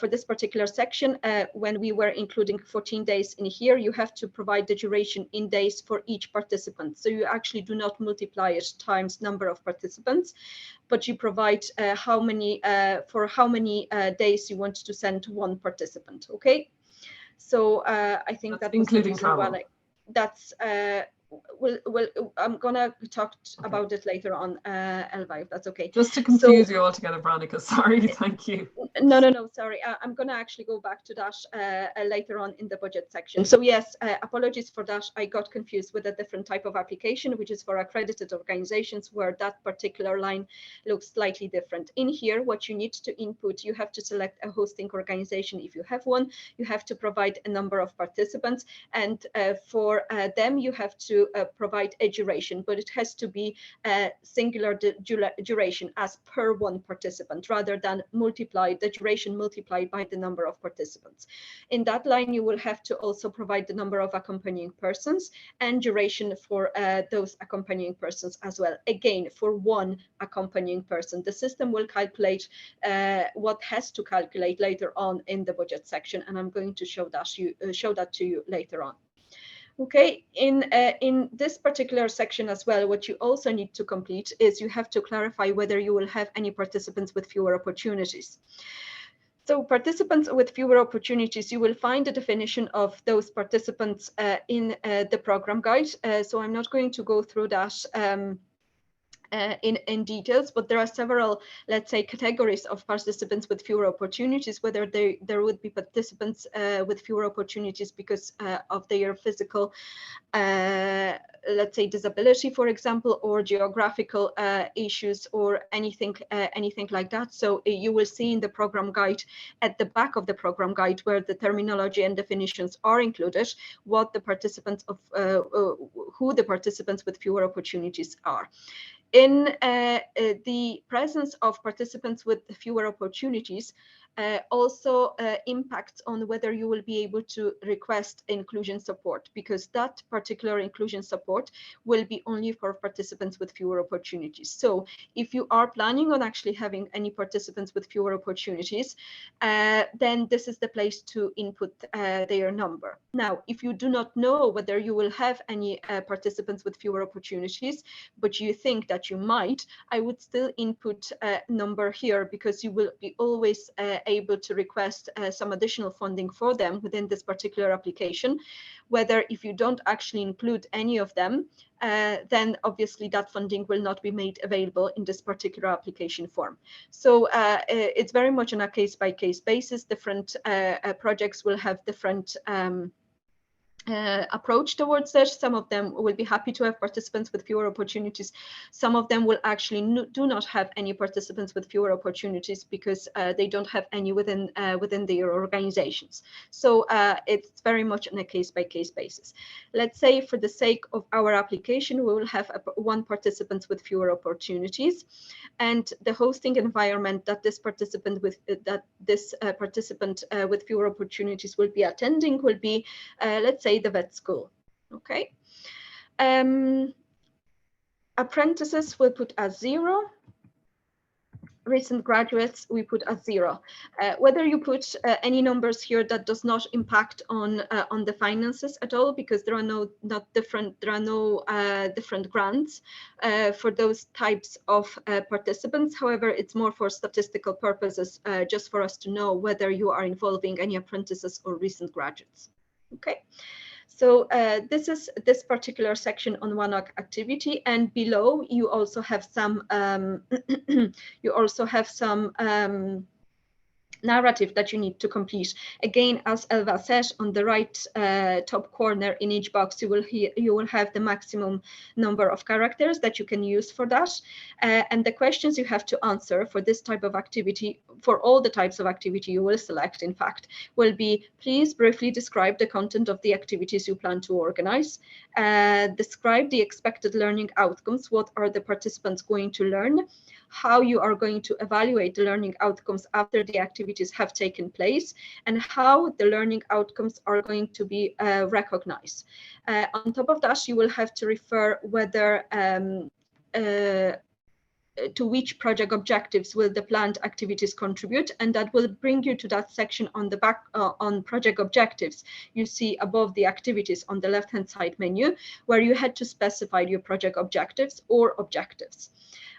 B: this particular section, when we were including 14 days in here, you have to provide the duration in days for each participant. So you actually do not multiply it times number of participants, but you provide how many days you want to send to one participant. Okay, so I think
A: That's
B: that was the
A: including
B: reason
A: travel.
B: why. That's well, I'm gonna talk about it later on, Elva, if that's okay.
A: Just to
B: So
A: confuse you all together, Veronica, sorry, thank you.
B: no, sorry. I'm going to actually go back to that later on in the budget section. So yes, apologies for that. I got confused with a different type of application, which is for accredited organizations, where that particular line looks slightly different. In here, what you need to input, you have to select a hosting organization if you have one. You have to provide a number of participants, and for them, you have to provide a duration, but it has to be a singular duration as per one participant, rather than the duration multiplied by the number of participants. In that line, you will have to also provide the number of accompanying persons and duration for those accompanying persons as well. Again, for one accompanying person, the system will calculate what has to calculate later on in the budget section, and I'm going to show that to you later on. Okay, in this particular section as well, what you also need to complete is you have to clarify whether you will have any participants with fewer opportunities. So participants with fewer opportunities, you will find the definition of those participants in the program guide. So I'm not going to go through that in details, but there are several, let's say, categories of participants with fewer opportunities, whether there would be participants with fewer opportunities because of their physical let's say disability, for example, or geographical issues, or anything like that. So you will see in the program guide, at the back of the program guide, where the terminology and definitions are included, what the participants of who the participants with fewer opportunities are. In the presence of participants with fewer opportunities also impacts on whether you will be able to request inclusion support, because that particular inclusion support will be only for participants with fewer opportunities. So if you are planning on actually having any participants with fewer opportunities, then this is the place to input their number. Now, if you do not know whether you will have any participants with fewer opportunities, but you think that you might, I would still input a number here, because you will be always able to request some additional funding for them within this particular application. Whether if you don't actually include any of them, then obviously that funding will not be made available in this particular application form. So it's very much on a case-by-case basis. Different projects will have different approach towards it. Some of them will be happy to have participants with fewer opportunities. Some of them will actually do not have any participants with fewer opportunities because they don't have any within their organizations. So it's very much on a case-by-case basis. Let's say for the sake of our application, we will have one participant with fewer opportunities, and the hosting environment that this participant with fewer opportunities will be attending will be, let's say, the vet school. Okay. Apprentices will put as 0. Recent graduates we put as 0. Whether you put any numbers here, that does not impact on the finances at all, because there are no different grants for those types of participants. However, it's more for statistical purposes, just for us to know whether you are involving any apprentices or recent graduates. Okay. So this is this particular section on one activity, and below you also have some narrative that you need to complete. Again, as Elva said, on the right top corner in each box, you will have the maximum number of characters that you can use for that. And the questions you have to answer for this type of activity, for all the types of activity you will select, in fact, will be: please briefly describe the content of the activities you plan to organize. Describe the expected learning outcomes. What are the participants going to learn? How you are going to evaluate the learning outcomes after the activities have taken place, and how the learning outcomes are going to be recognized. On top of that, you will have to refer whether to which project objectives will the planned activities contribute, and that will bring you to that section on the back on project objectives. You see above the activities on the left-hand side menu, where you had to specify your project objectives or objectives.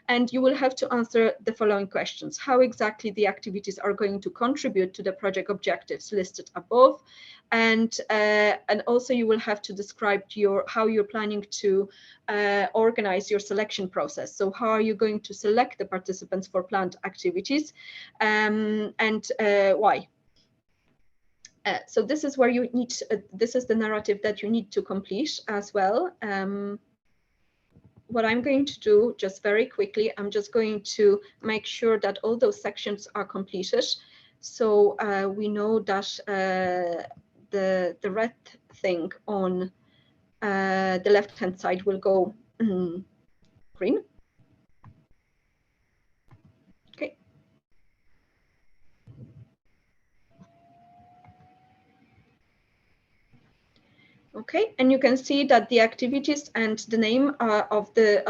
B: And you will have to answer the following questions: how exactly the activities are going to contribute to the project objectives listed above, and also you will have to describe how you're planning to organize your selection process. So how are you going to select the participants for planned activities, and why? So this is where you need. This is the narrative that you need to complete as well. What I'm going to do, just very quickly, I'm just going to make sure that all those sections are completed. So we know that the red thing on the left-hand side will go green. Okay. Okay, and you can see that the activities and the name of the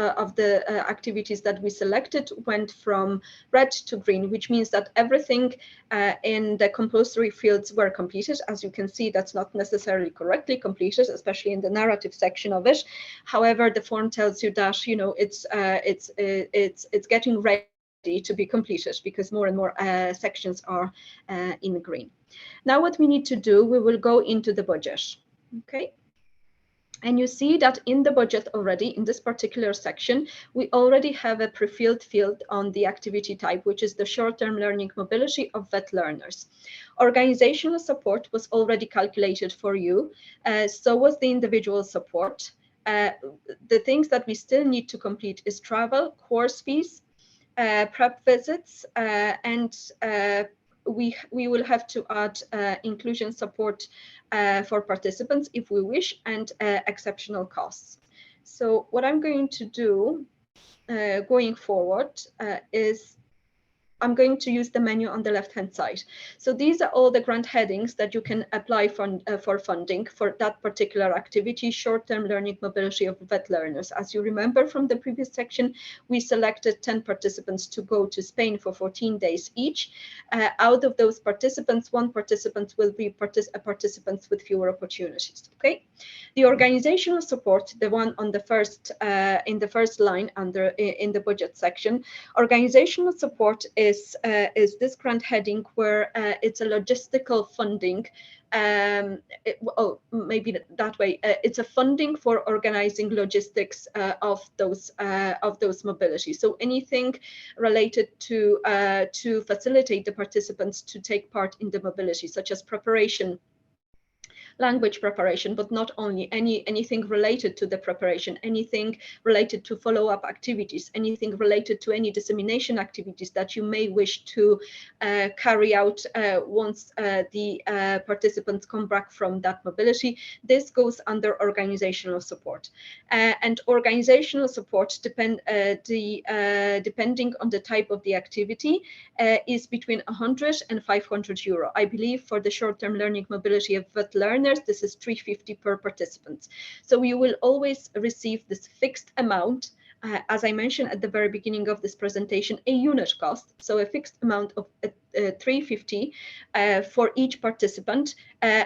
B: activities that we selected went from red to green, which means that everything in the compulsory fields were completed. As you can see, that's not necessarily correctly completed, especially in the narrative section of it. However, the form tells you that, you know, it's getting ready to be completed, because more and more sections are in green. Now what we need to do, we will go into the budget. Okay, and you see that in the budget already, in this particular section, we already have a pre-filled field on the activity type, which is the short-term learning mobility of VET learners. Organizational support was already calculated for you, so was the individual support. The things that we still need to complete is travel, course fees, prep visits, and we will have to add inclusion support for participants if we wish, and exceptional costs. So what I'm going to do going forward is I'm going to use the menu on the left-hand side. So these are all the grant headings that you can apply for funding for that particular activity, short-term learning mobility of VET learners. As you remember from the previous section, we selected 10 participants to go to Spain for 14 days each. Out of those participants, 1 participant will be participants with fewer opportunities. Okay, the organizational support, the one on the first in the first line under in the budget section, organizational support is this grant heading where it's a logistical funding. Maybe that way. It's a funding for organizing logistics of those mobility. So anything related to facilitate the participants to take part in the mobility, such as preparation, language preparation, but not only, anything related to the preparation, anything related to follow-up activities, anything related to any dissemination activities that you may wish to carry out once the participants come back from that mobility. This goes under organizational support. And organizational support, depending on the type of the activity, is between 100 and 500 euro. I believe for the short-term learning mobility of VET learners, this is 350 per participant. So you will always receive this fixed amount, as I mentioned at the very beginning of this presentation, a unit cost. So a fixed amount of 350 for each participant,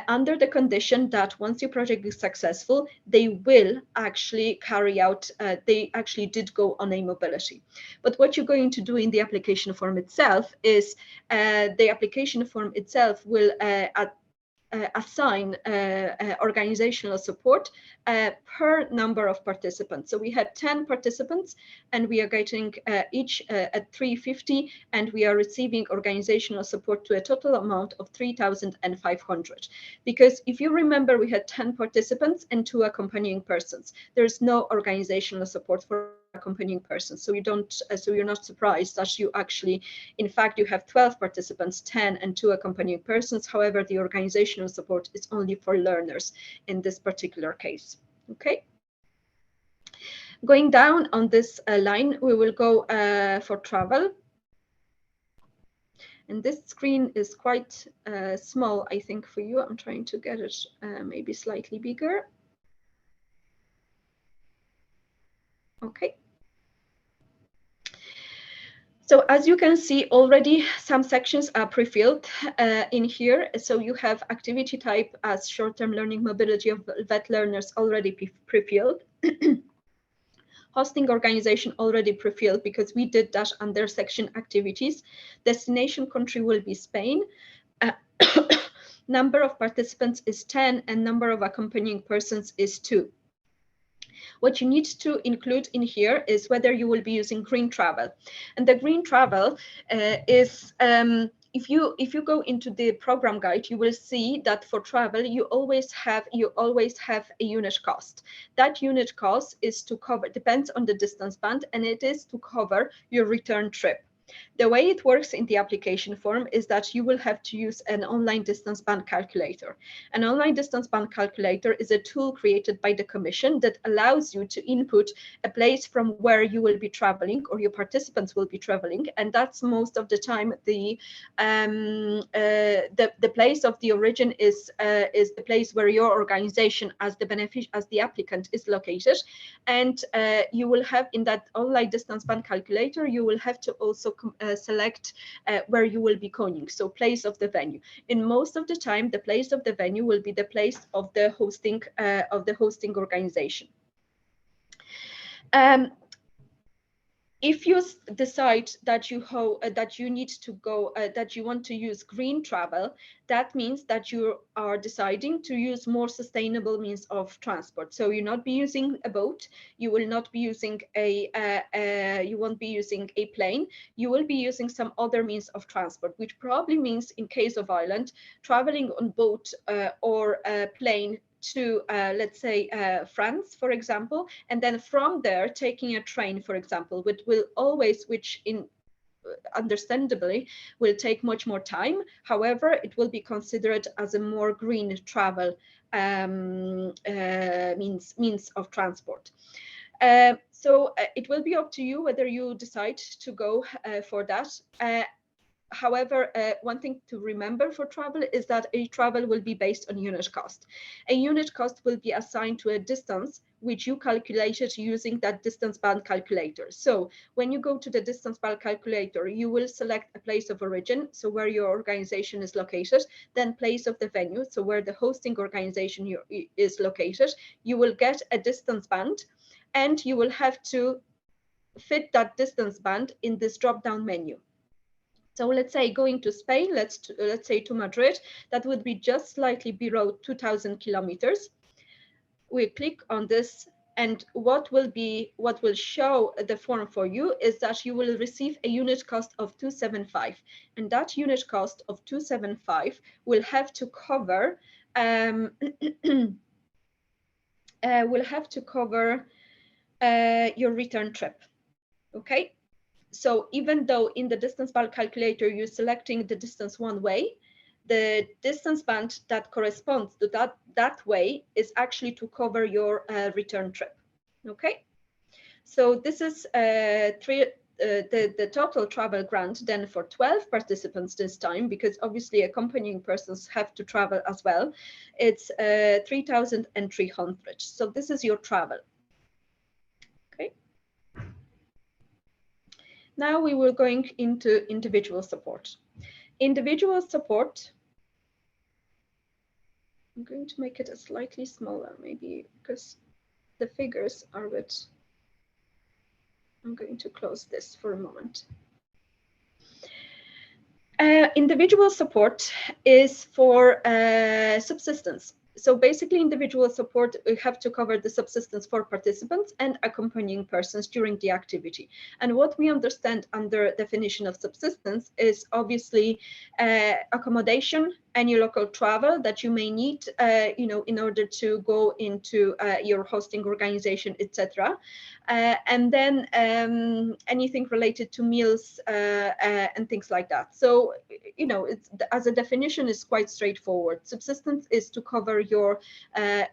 B: under the condition that once your project is successful, they will actually carry out, they actually did go on a mobility. But what you're going to do in the application form itself is the application form itself will assign organizational support per number of participants. So we had 10 participants, and we are getting each at 350, and we are receiving organizational support to a total amount of 3,500. Because if you remember, we had 10 participants and 2 accompanying persons. There's no organizational support for accompanying persons, so you don't so you're not surprised that you actually, in fact, you have 12 participants, 10 and 2 accompanying persons. However, the organizational support is only for learners in this particular case. Okay, going down on this line, we will go for travel. And this screen is quite small, I think, for you. I'm trying to get it maybe slightly bigger. Okay. So as you can see already, some sections are pre-filled in here. So you have activity type as short-term learning mobility of vet learners already pre-filled. Hosting organization already pre-filled because we did that under section activities. Destination country will be Spain. Number of participants is 10 and number of accompanying persons is 2. What you need to include in here is whether you will be using green travel. And the green travel is, if you go into the program guide, you will see that for travel, you always have a unit cost. That unit cost is to cover, depends on the distance band, and it is to cover your return trip. The way it works in the application form is that you will have to use an online distance band calculator. An online distance band calculator is a tool created by the Commission that allows you to input a place from where you will be traveling or your participants will be traveling, and that's most of the time the place of the origin is the place where your organization as the applicant is located, and you will have in that online distance band calculator you will have to also select where you will be going, so place of the venue. In most of the time, the place of the venue will be the place of the hosting organization. If you decide that you need to go, that you want to use green travel, that means that you are deciding to use more sustainable means of transport. So you'll not be using a boat, you will not be using you won't be using a plane, you will be using some other means of transport, which probably means in case of Ireland, traveling on boat or a plane to let's say France, for example, and then from there taking a train, for example, which understandably will take much more time. However, it will be considered as a more green travel means of transport. So it will be up to you whether you decide to go for that. However, one thing to remember for travel is that a travel will be based on unit cost. A unit cost will be assigned to a distance which you calculated using that distance band calculator. So when you go to the distance band calculator, you will select a place of origin, so where your organization is located, then place of the venue, so where the hosting organization is located. You will get a distance band, and you will have to fit that distance band in this drop-down menu. So let's say going to Spain, let's say to Madrid, that would be just slightly below 2,000 kilometers. We click on this, and what will show the form for you is that you will receive a unit cost of 275, and that unit cost of 275 will have to cover your return trip. Okay. So even though in the distance band calculator, you're selecting the distance one way, the distance band that corresponds to that way is actually to cover your return trip. Okay. So this is the total travel grant then for 12 participants this time, because obviously accompanying persons have to travel as well. It's 3,300. So this is your travel. Okay. Now we will going into individual support. Individual support, I'm going to make it a slightly smaller, maybe because the figures are a bit, I'm going to close this for a moment. Individual support is for subsistence. So basically, individual support, we have to cover the subsistence for participants and accompanying persons during the activity. And what we understand under definition of subsistence is obviously accommodation, any local travel that you may need, in order to go into your hosting organization, etc. And then anything related to meals and things like that. So, it's, as a definition, is quite straightforward. Subsistence is to cover your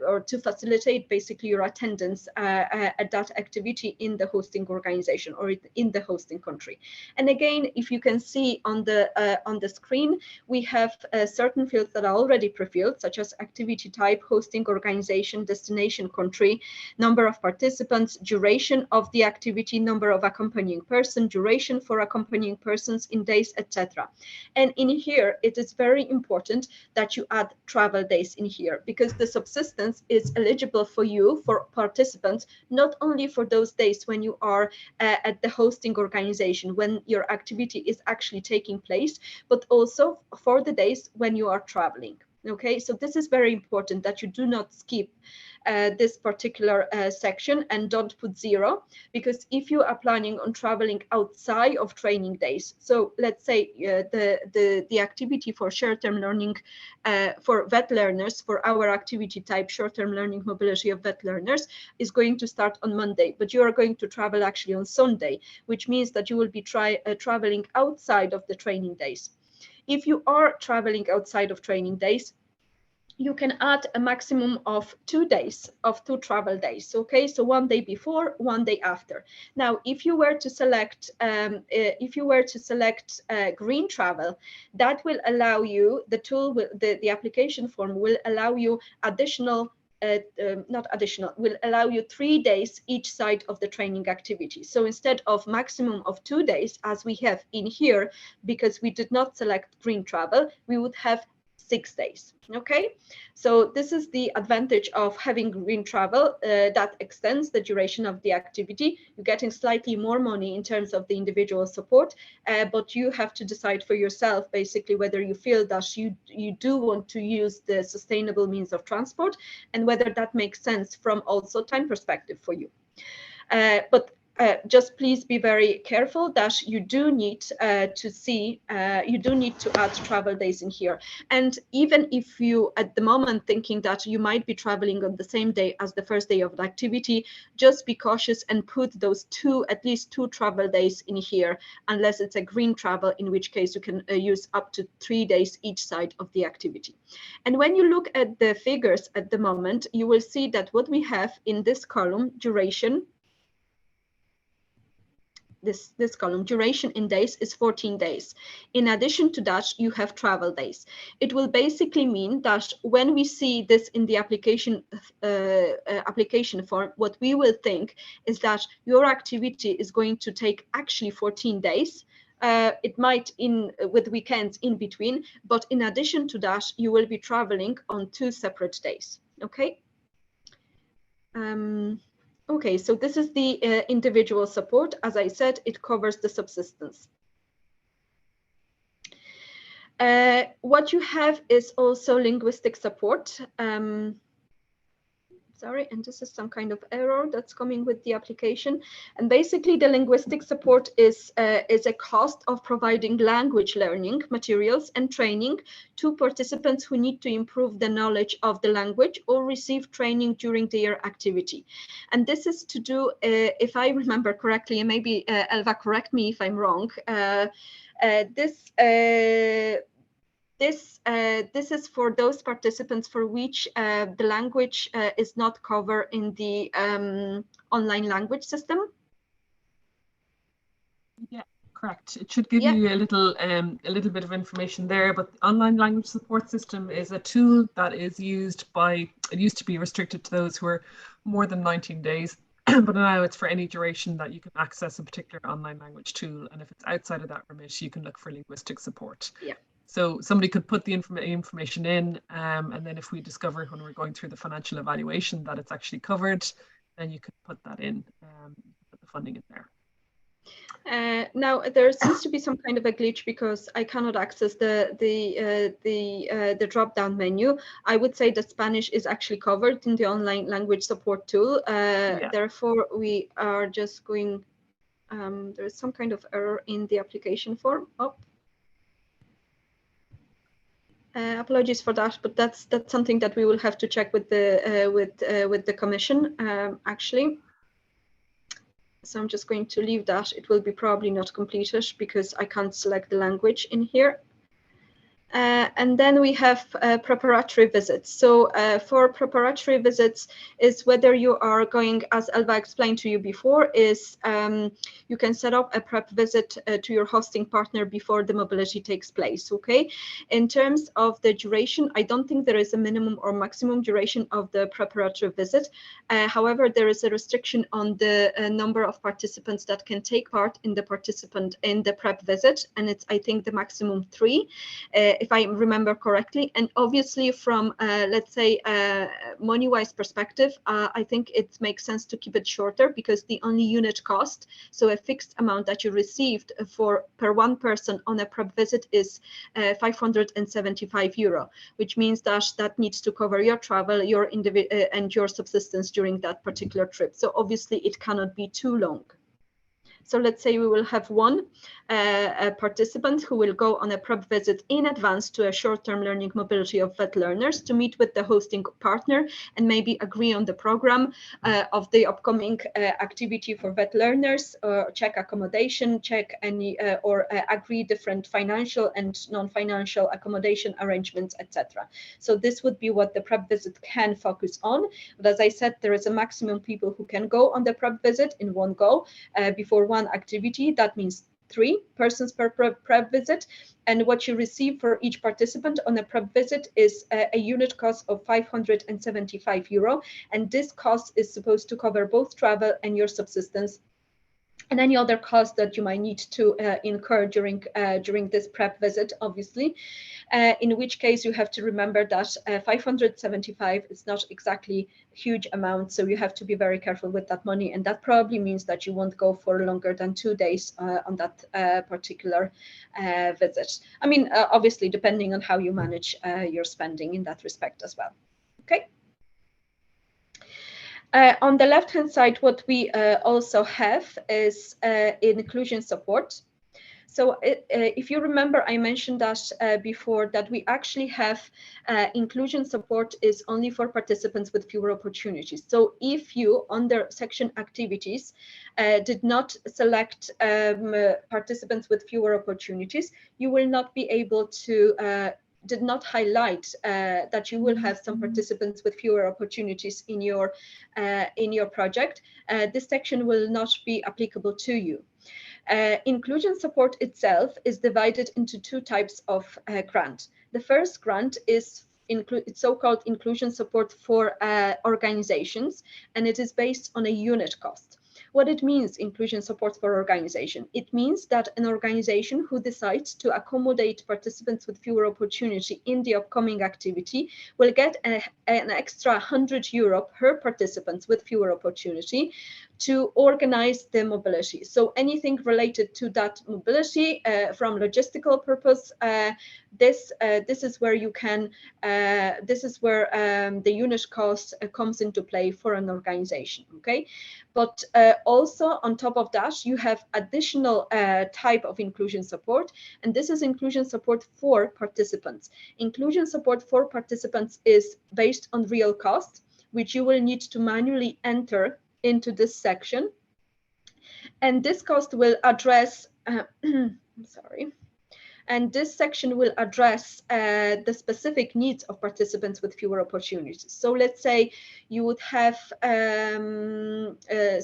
B: or to facilitate basically your attendance at that activity in the hosting organization or in the hosting country. And again, if you can see on the screen, we have certain fields that are already pre-filled, such as activity type, hosting organization, destination country, number of participants, duration of the activity, number of accompanying person, duration for accompanying persons in days, etc. And in here, it is very important that you add travel days in here, because the subsistence is eligible for you, for participants, not only for those days when you are at the hosting organization, when your activity is actually taking place, but also for the days when you are traveling. Okay, so this is very important that you do not skip this particular section and don't put 0, because if you are planning on traveling outside of training days, so let's say the activity for short-term learning for vet learners, for our activity type short-term learning mobility of vet learners, is going to start on Monday, but you are going to travel actually on Sunday, which means that you will be traveling outside of the training days. If you are traveling outside of training days, you can add a maximum of 2 days, of 2 travel days. Okay, so 1 day before, 1 day after. Now, if you were to select, green travel, that will allow you, the tool, the application form will allow you additional. Will allow you 3 days each side of the training activity. So instead of maximum of 2 days, as we have in here, because we did not select green travel, we would have 6 days. Okay, so this is the advantage of having green travel, that extends the duration of the activity. You're getting slightly more money in terms of the individual support, but you have to decide for yourself basically whether you feel that you do want to use the sustainable means of transport, and whether that makes sense from also time perspective for you. But just please be very careful that you do need to add travel days in here. And even if you at the moment thinking that you might be traveling on the same day as the first day of the activity, just be cautious and put those at least two travel days in here, unless it's a green travel, in which case you can use up to 3 days each side of the activity. And when you look at the figures at the moment, you will see that what we have in this column, duration, this column, duration in days, is 14 days. In addition to that, you have travel days. It will basically mean that when we see this in the application form, what we will think is that your activity is going to take actually 14 days. It might with weekends in between, but in addition to that, you will be traveling on 2 separate days. Okay. Okay, so this is the individual support. As I said, it covers the subsistence. What you have is also linguistic support. Sorry, and this is some kind of error that's coming with the application. And basically, the linguistic support is a cost of providing language learning materials and training to participants who need to improve the knowledge of the language or receive training during their activity. And this is to do, if I remember correctly, and maybe Elva, correct me if I'm wrong, this is for those participants for which the language is not covered in the online language system.
A: Yeah, correct. It should give you a little bit of information there, but the online language support system is a tool that is used by, it used to be restricted to those who are more than 19 days, but now it's for any duration that you can access a particular online language tool. And if it's outside of that remit, you can look for linguistic support.
B: Yeah.
A: So somebody could put the information in, and then if we discover when we're going through the financial evaluation that it's actually covered, then you could put that in, put the funding in there.
B: Now there seems to be some kind of a glitch because I cannot access the drop-down menu. I would say that Spanish is actually covered in the online language support tool.
A: Yeah.
B: Therefore, we are just going. There is some kind of error in the application form. Oh. Apologies for that, but that's something that we will have to check with the commission actually. So I'm just going to leave that. It will be probably not completed because I can't select the language in here. And then we have preparatory visits. So for preparatory visits is whether you are going, as Elva explained to you before, is you can set up a prep visit to your hosting partner before the mobility takes place, okay? In terms of the duration, I don't think there is a minimum or maximum duration of the preparatory visit. However, there is a restriction on the number of participants that can take part in the prep visit, and it's, I think, the maximum 3. If I remember correctly. And obviously from, let's say, money-wise perspective, I think it makes sense to keep it shorter because the only unit cost, so a fixed amount that you received per one person on a prep visit is 575 euro, which means that needs to cover your travel, your and your subsistence during that particular trip. So obviously it cannot be too long. So let's say we will have one participant who will go on a prep visit in advance to a short-term learning mobility of vet learners to meet with the hosting partner and maybe agree on the program of the upcoming activity for vet learners, check accommodation, check any or agree different financial and non-financial accommodation arrangements, etc. So this would be what the prep visit can focus on. But as I said, there is a maximum people who can go on the prep visit in one go before one activity. That means 3 persons per prep visit, and what you receive for each participant on a prep visit is a unit cost of 575 euro, and this cost is supposed to cover both travel and your subsistence and any other costs that you might need to incur during this prep visit, obviously. In which case you have to remember that 575 is not exactly a huge amount, so you have to be very careful with that money, and that probably means that you won't go for longer than 2 days on that particular visit. I mean, obviously, depending on how you manage your spending in that respect as well. Okay. On the left-hand side, what we also have is inclusion support. So if you remember, I mentioned that before, that we actually have inclusion support is only for participants with fewer opportunities. So if you, under section activities, did not select participants with fewer opportunities, you will not be able to did not highlight that you will have some participants with fewer opportunities in your project, this section will not be applicable to you. Inclusion support itself is divided into 2 types of grant. The first grant is so-called inclusion support for organizations, and it is based on a unit cost. What it means, inclusion support for organization, it means that an organization who decides to accommodate participants with fewer opportunity in the upcoming activity will get an extra 100 euro per participant with fewer opportunity to organize the mobility. So anything related to that mobility from logistical purpose, this is where you can, this is where the unit cost comes into play for an organization, okay? But also on top of that, you have additional type of inclusion support, and this is inclusion support for participants. Inclusion support for participants is based on real cost, which you will need to manually enter into this section. And this cost will address, sorry. And this section will address the specific needs of participants with fewer opportunities. So let's say you would have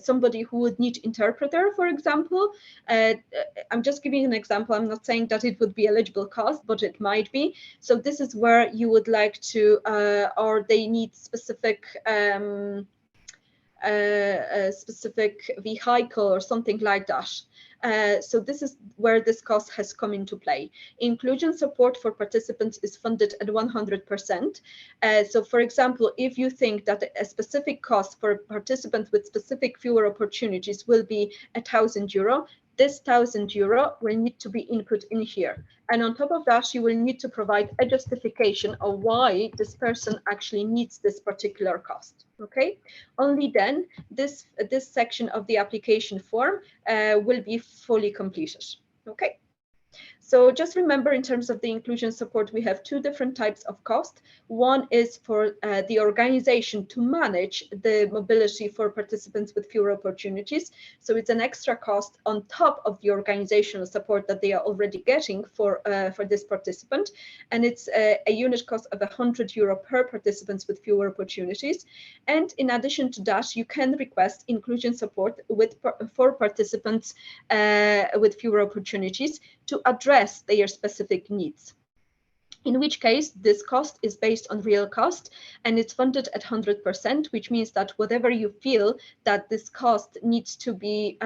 B: somebody who would need interpreter, for example. I'm just giving an example. I'm not saying that it would be eligible cost, but it might be. So this is where you would like to, or they need specific a specific vehicle or something like that. So this is where this cost has come into play. Inclusion support for participants is funded at 100%. So for example, if you think that a specific cost for participants with specific fewer opportunities will be €1,000, this €1,000 will need to be input in here. And on top of that, you will need to provide a justification of why this person actually needs this particular cost. Okay, only then this section of the application form will be fully completed. Okay. So just remember, in terms of the inclusion support, we have two different types of cost. One is for the organization to manage the mobility for participants with fewer opportunities. So it's an extra cost on top of the organizational support that they are already getting for this participant. And it's a unit cost of €100 per participants with fewer opportunities. And in addition to that, you can request inclusion support for participants with fewer opportunities to address their specific needs. In which case, this cost is based on real cost and it's funded at 100%, which means that whatever you feel that this cost needs to be,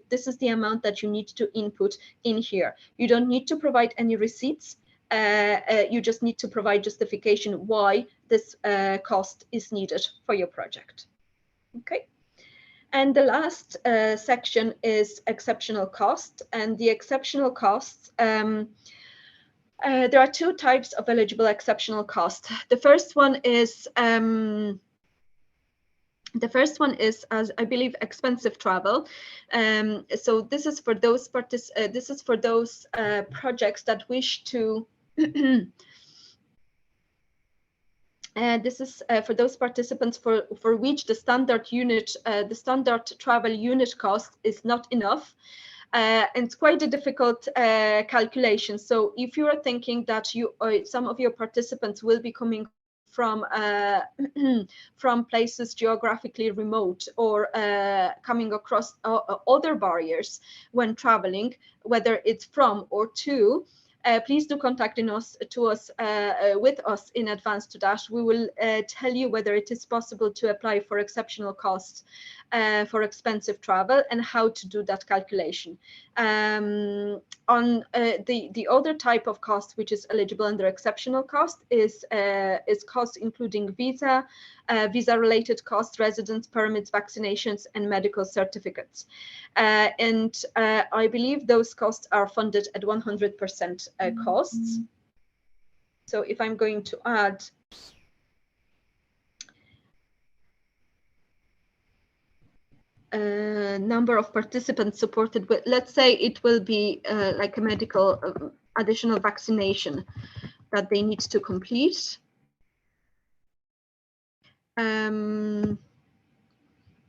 B: this is the amount that you need to input in here. You don't need to provide any receipts. You just need to provide justification why this cost is needed for your project. Okay. And the last section is exceptional cost. And the exceptional costs, there are two types of eligible exceptional cost. The first one is, as I believe, expensive travel. So this is for those projects that wish to. This is for those participants for which the standard travel unit cost is not enough. And it's quite a difficult calculation. So if you are thinking that some of your participants will be coming from from places geographically remote or coming across other barriers when traveling, whether it's from or to, please do contact with us in advance to that. We will tell you whether it is possible to apply for exceptional costs for expensive travel and how to do that calculation. On the other type of cost which is eligible under exceptional cost is costs including visa-related costs, residence permits, vaccinations, and medical certificates. And I believe those costs are funded at 100% costs. So if I'm going to add number of participants supported with, let's say it will be like a medical additional vaccination that they need to complete.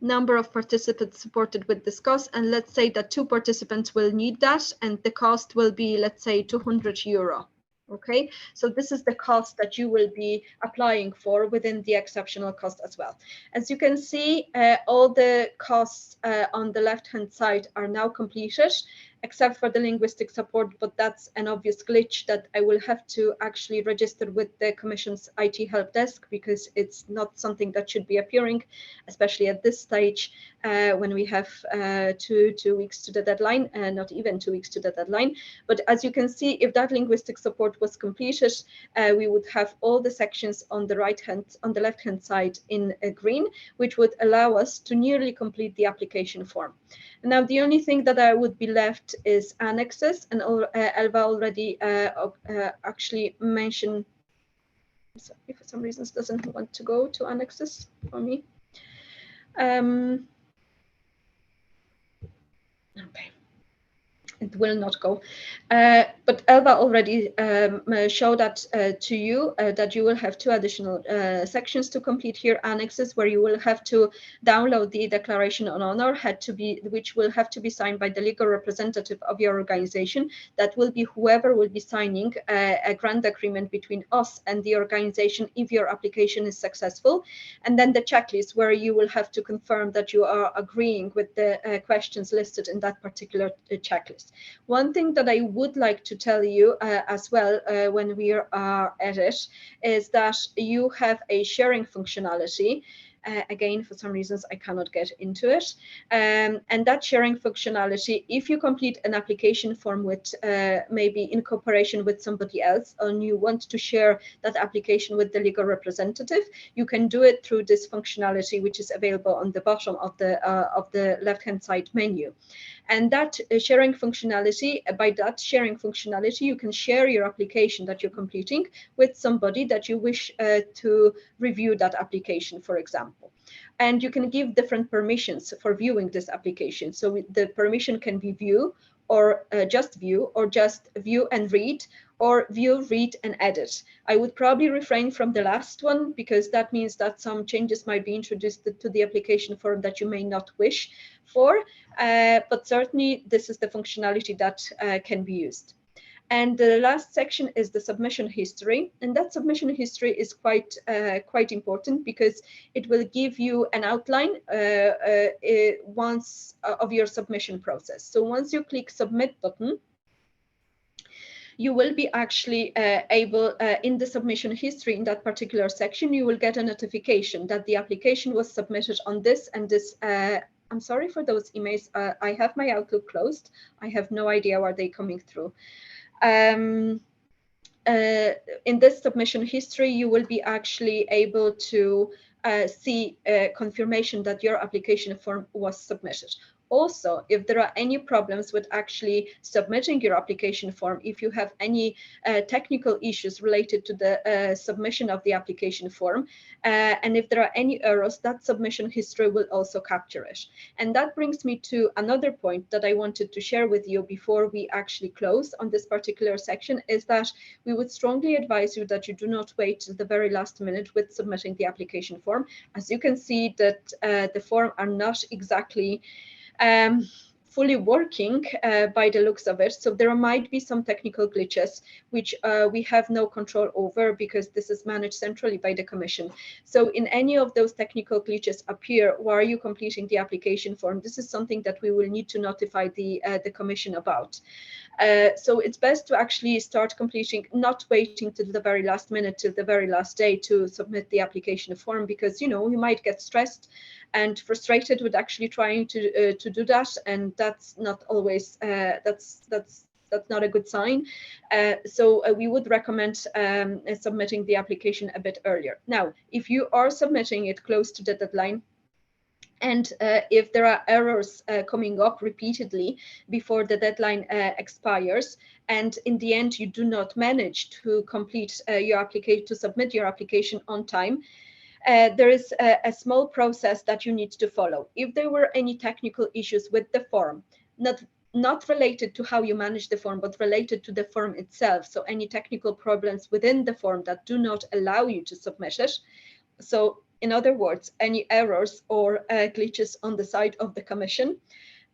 B: Number of participants supported with this cost, and let's say that 2 participants will need that, and the cost will be, let's say, €200. Okay, so this is the cost that you will be applying for within the exceptional cost as well. As you can see, all the costs on the left-hand side are now completed, except for the linguistic support, but that's an obvious glitch that I will have to actually register with the Commission's IT help desk, because it's not something that should be appearing, especially at this stage when we have two weeks to the deadline, and not even 2 weeks to the deadline. But as you can see, if that linguistic support was completed, we would have all the sections on the left-hand side in green, which would allow us to nearly complete the application form. Now, the only thing that I would be left is annexes, and Elva already actually mentioned, if for some reasons doesn't want to go to annexes for me. Okay. It will not go. But Elva already showed that to you, that you will have 2 additional sections to complete here, annexes, where you will have to download the declaration on honor, which will have to be signed by the legal representative of your organization. That will be whoever will be signing a grant agreement between us and the organization if your application is successful. And then the checklist, where you will have to confirm that you are agreeing with the questions listed in that particular checklist. One thing that I would like to tell you as well when we are at it is that you have a sharing functionality. Again, for some reasons, I cannot get into it. And that sharing functionality, if you complete an application form with maybe in cooperation with somebody else, and you want to share that application with the legal representative, you can do it through this functionality, which is available on the bottom of the left-hand side menu. And that sharing functionality, by that sharing functionality, you can share your application that you're completing with somebody that you wish to review that application, for example. And you can give different permissions for viewing this application. So the permission can be view, or just view, or just view and read, or view, read, and edit. I would probably refrain from the last one, because that means that some changes might be introduced to the application form that you may not wish for, but certainly this is the functionality that can be used. And the last section is the submission history, and that submission history is quite important, because it will give you an outline once of your submission process. So once you click submit button, you will be actually able, in the submission history, in that particular section, you will get a notification that the application was submitted on this and this. I'm sorry for those emails. I have my Outlook closed. I have no idea where they're coming through. In this submission history, you will be actually able to see confirmation that your application form was submitted. Also, if there are any problems with actually submitting your application form, if you have any technical issues related to the submission of the application form, and if there are any errors, that submission history will also capture it. And that brings me to another point that I wanted to share with you before we actually close on this particular section, is that we would strongly advise you that you do not wait till the very last minute with submitting the application form. As you can see, that the form are not exactly fully working by the looks of it. So there might be some technical glitches which we have no control over, because this is managed centrally by the Commission. So in any of those technical glitches appear while you're completing the application form, this is something that we will need to notify the Commission about. So it's best to actually start completing, not waiting till the very last minute, till the very last day to submit the application form, because you might get stressed and frustrated with actually trying to do that, and that's not always that's not a good sign. So we would recommend submitting the application a bit earlier. Now, if you are submitting it close to the deadline, and if there are errors coming up repeatedly before the deadline expires, and in the end you do not manage to complete your application, to submit your application on time, there is a small process that you need to follow. If there were any technical issues with the form, not related to how you manage the form, but related to the form itself, so any technical problems within the form that do not allow you to submit it, so in other words, any errors or glitches on the side of the Commission,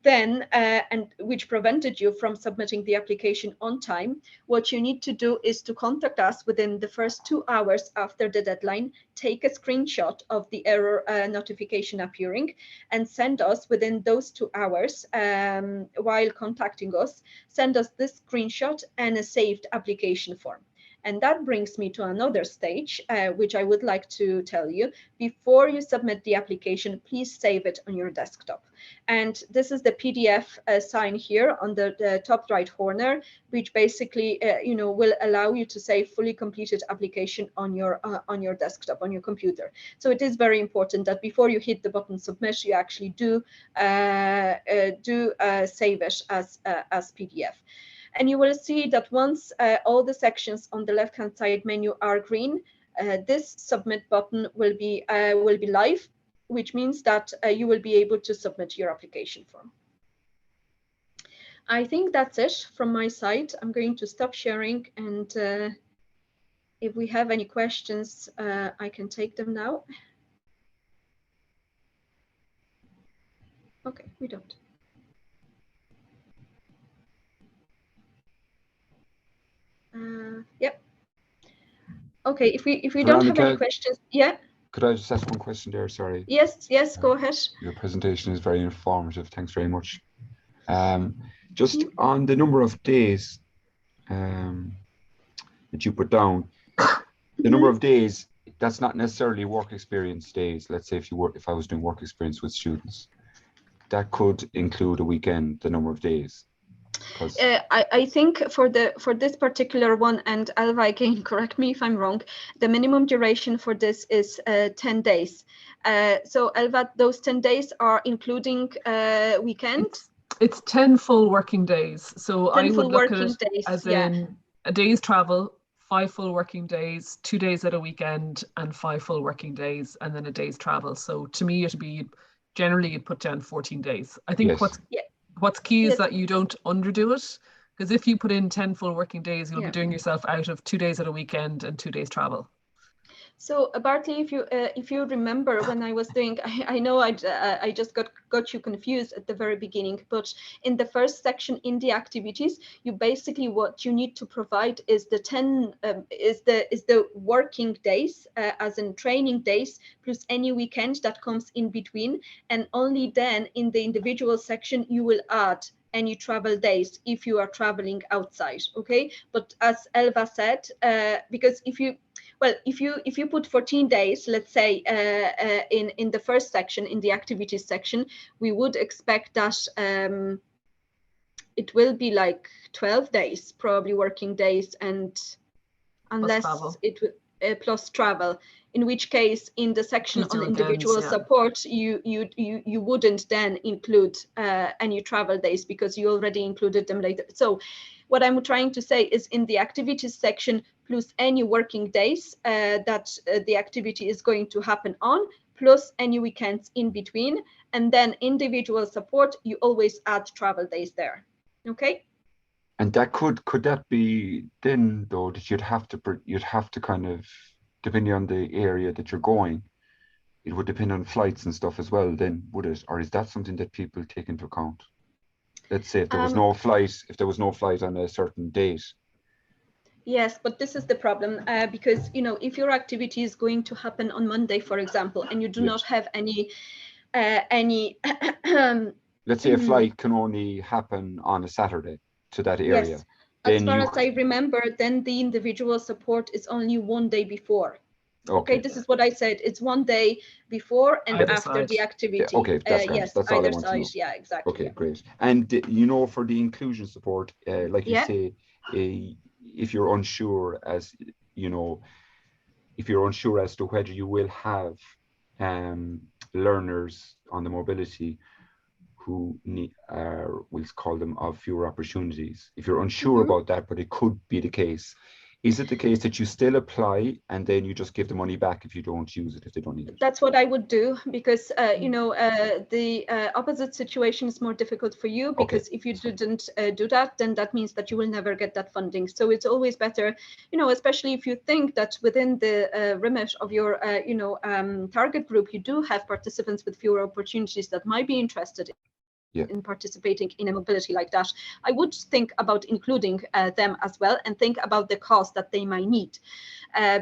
B: then and which prevented you from submitting the application on time, what you need to do is to contact us within the first 2 hours after the deadline, take a screenshot of the error notification appearing, and send us within those 2 hours, while contacting us, send us this screenshot and a saved application form. And that brings me to another stage, which I would like to tell you. Before you submit the application, please save it on your desktop. And this is the PDF sign here on the top right corner, which basically will allow you to save fully completed application on your desktop, on your computer. So it is very important that before you hit the button submit, you actually do save it as PDF. And you will see that once all the sections on the left-hand side menu are green, this submit button will be live, which means that you will be able to submit your application form. I think that's it from my side. I'm going to stop sharing, and if we have any questions, I can take them now. Okay, we don't. Yep. Okay, if we don't have any questions, yeah.
C: Could I just ask one question there? Sorry.
B: Yes, go ahead.
C: Your presentation is very informative. Thanks very much. Just on the number of days that you put down, the number of days that's not necessarily work experience days. Let's say if I was doing work experience with students, that could include a weekend, the number of days.
B: I think for this particular one, and Alva, again, correct me if I'm wrong, the minimum duration for this is 10 days. So Alva, those 10 days are including weekends?
A: It's 10 full working days. So
B: 10
A: I
B: full
A: would look at
B: working
A: it
B: days,
A: as
B: yeah.
A: in a day's travel, 5 full working days, 2 days at a weekend, and 5 full working days, and then a day's travel. So to me, it'd be generally you'd put down 14 days. I think
C: Yes.
A: what's key is
B: Yes.
A: that you don't underdo it, because if you put in 10 full working days, you'll
B: Yeah.
A: be doing yourself out of 2 days at a weekend and 2 days travel.
B: So Bartley, if you remember when I was doing, I know I just got you confused at the very beginning, but in the first section in the activities, you basically what you need to provide is the 10 is the working days as in training days plus any weekend that comes in between, and only then in the individual section you will add any travel days if you are traveling outside. Okay, but as Elva said, because if you put 14 days, let's say in the first section, in the activities section, we would expect that it will be like 12 days, probably working days, and unless it plus travel, in which case in the section on individual support, you wouldn't then include any travel days because you already included them later. So what I'm trying to say is in the activities section, plus any working days that the activity is going to happen on, plus any weekends in between, and then individual support, you always add travel days there. Okay.
C: And that could that be then though that you'd have to kind of, depending on the area that you're going, it would depend on flights and stuff as well then, would it? Or is that something that people take into account? Let's say if there was no flight on a certain date.
B: Yes, but this is the problem because, you know, if your activity is going to happen on Monday, for example, and you do not have any
C: let's say a flight can only happen on a Saturday to that area.
B: Yes, as far as I remember, then the individual support is only one day before. Okay, this is what I said. It's one day before and
A: either
B: after
A: side.
B: the activity.
C: Yeah, okay, that's
B: yes,
C: that's all
B: either
C: I want
B: side.
C: to know.
B: Yeah, exactly.
C: Okay, great. And you know, for the inclusion support, like you say, if you're unsure as to whether you will have learners on the mobility who need, we'll call them, of fewer opportunities. If you're unsure about that, but it could be the case, is it the case that you still apply and then you just give the money back if you don't use it, if they don't need it?
B: That's what I would do because, you know, the opposite situation is more difficult for you because if you didn't do that, then that means that you will never get that funding. So it's always better, you know, especially if you think that within the remit of your, target group, you do have participants with fewer opportunities that might be interested in participating in a mobility like that. I would think about including them as well and think about the cost that they might need.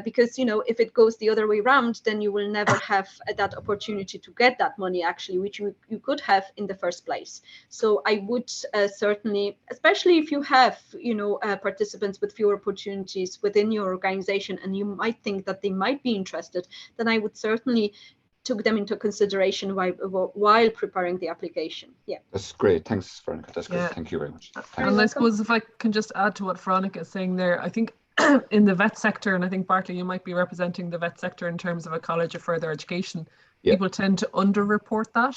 B: Because, you know, if it goes the other way around, then you will never have that opportunity to get that money actually, which you could have in the first place. So I would certainly, especially if you have, you know, participants with fewer opportunities within your organization and you might think that they might be interested, then I would certainly took them into consideration while preparing the application. Yeah,
C: that's great. Thanks, Veronica. That's great. Thank you very much.
A: And I suppose if I can just add to what Veronica is saying there, I think in the vet sector, and I think Bartley, you might be representing the vet sector in terms of a college of further education, people tend to underreport that.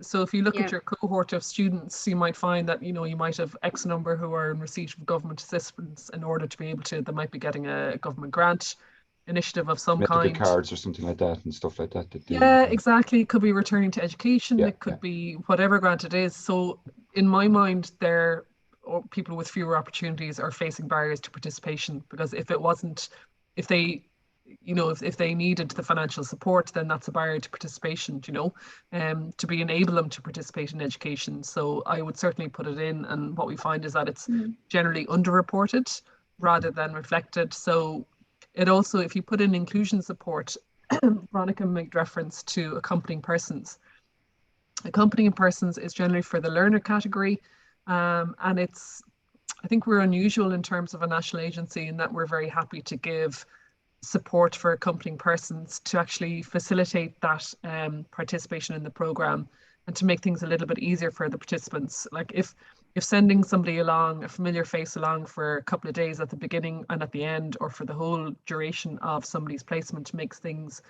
A: So if you look at your cohort of students, you might find that, you know, you might have X number who are in receipt of government assistance in order to be able to, they might be getting a government grant initiative of some
C: medical
A: kind.
C: cards or something like that and stuff like that.
A: Exactly. It could be returning to education. It could be whatever grant it is. So in my mind, people with fewer opportunities are facing barriers to participation, because if they needed the financial support, then that's a barrier to participation, you know, to enable them to participate in education. So I would certainly put it in, and what we find is that it's generally underreported rather than reflected. So it also, if you put in inclusion support, Veronica made reference to accompanying persons. Accompanying persons is generally for the learner category, and I think we're unusual in terms of a national agency in that we're very happy to give support for accompanying persons to actually facilitate that participation in the program and to make things a little bit easier for the participants. Like if sending somebody along, a familiar face along for a couple of days at the beginning and at the end, or for the whole duration of somebody's placement, makes things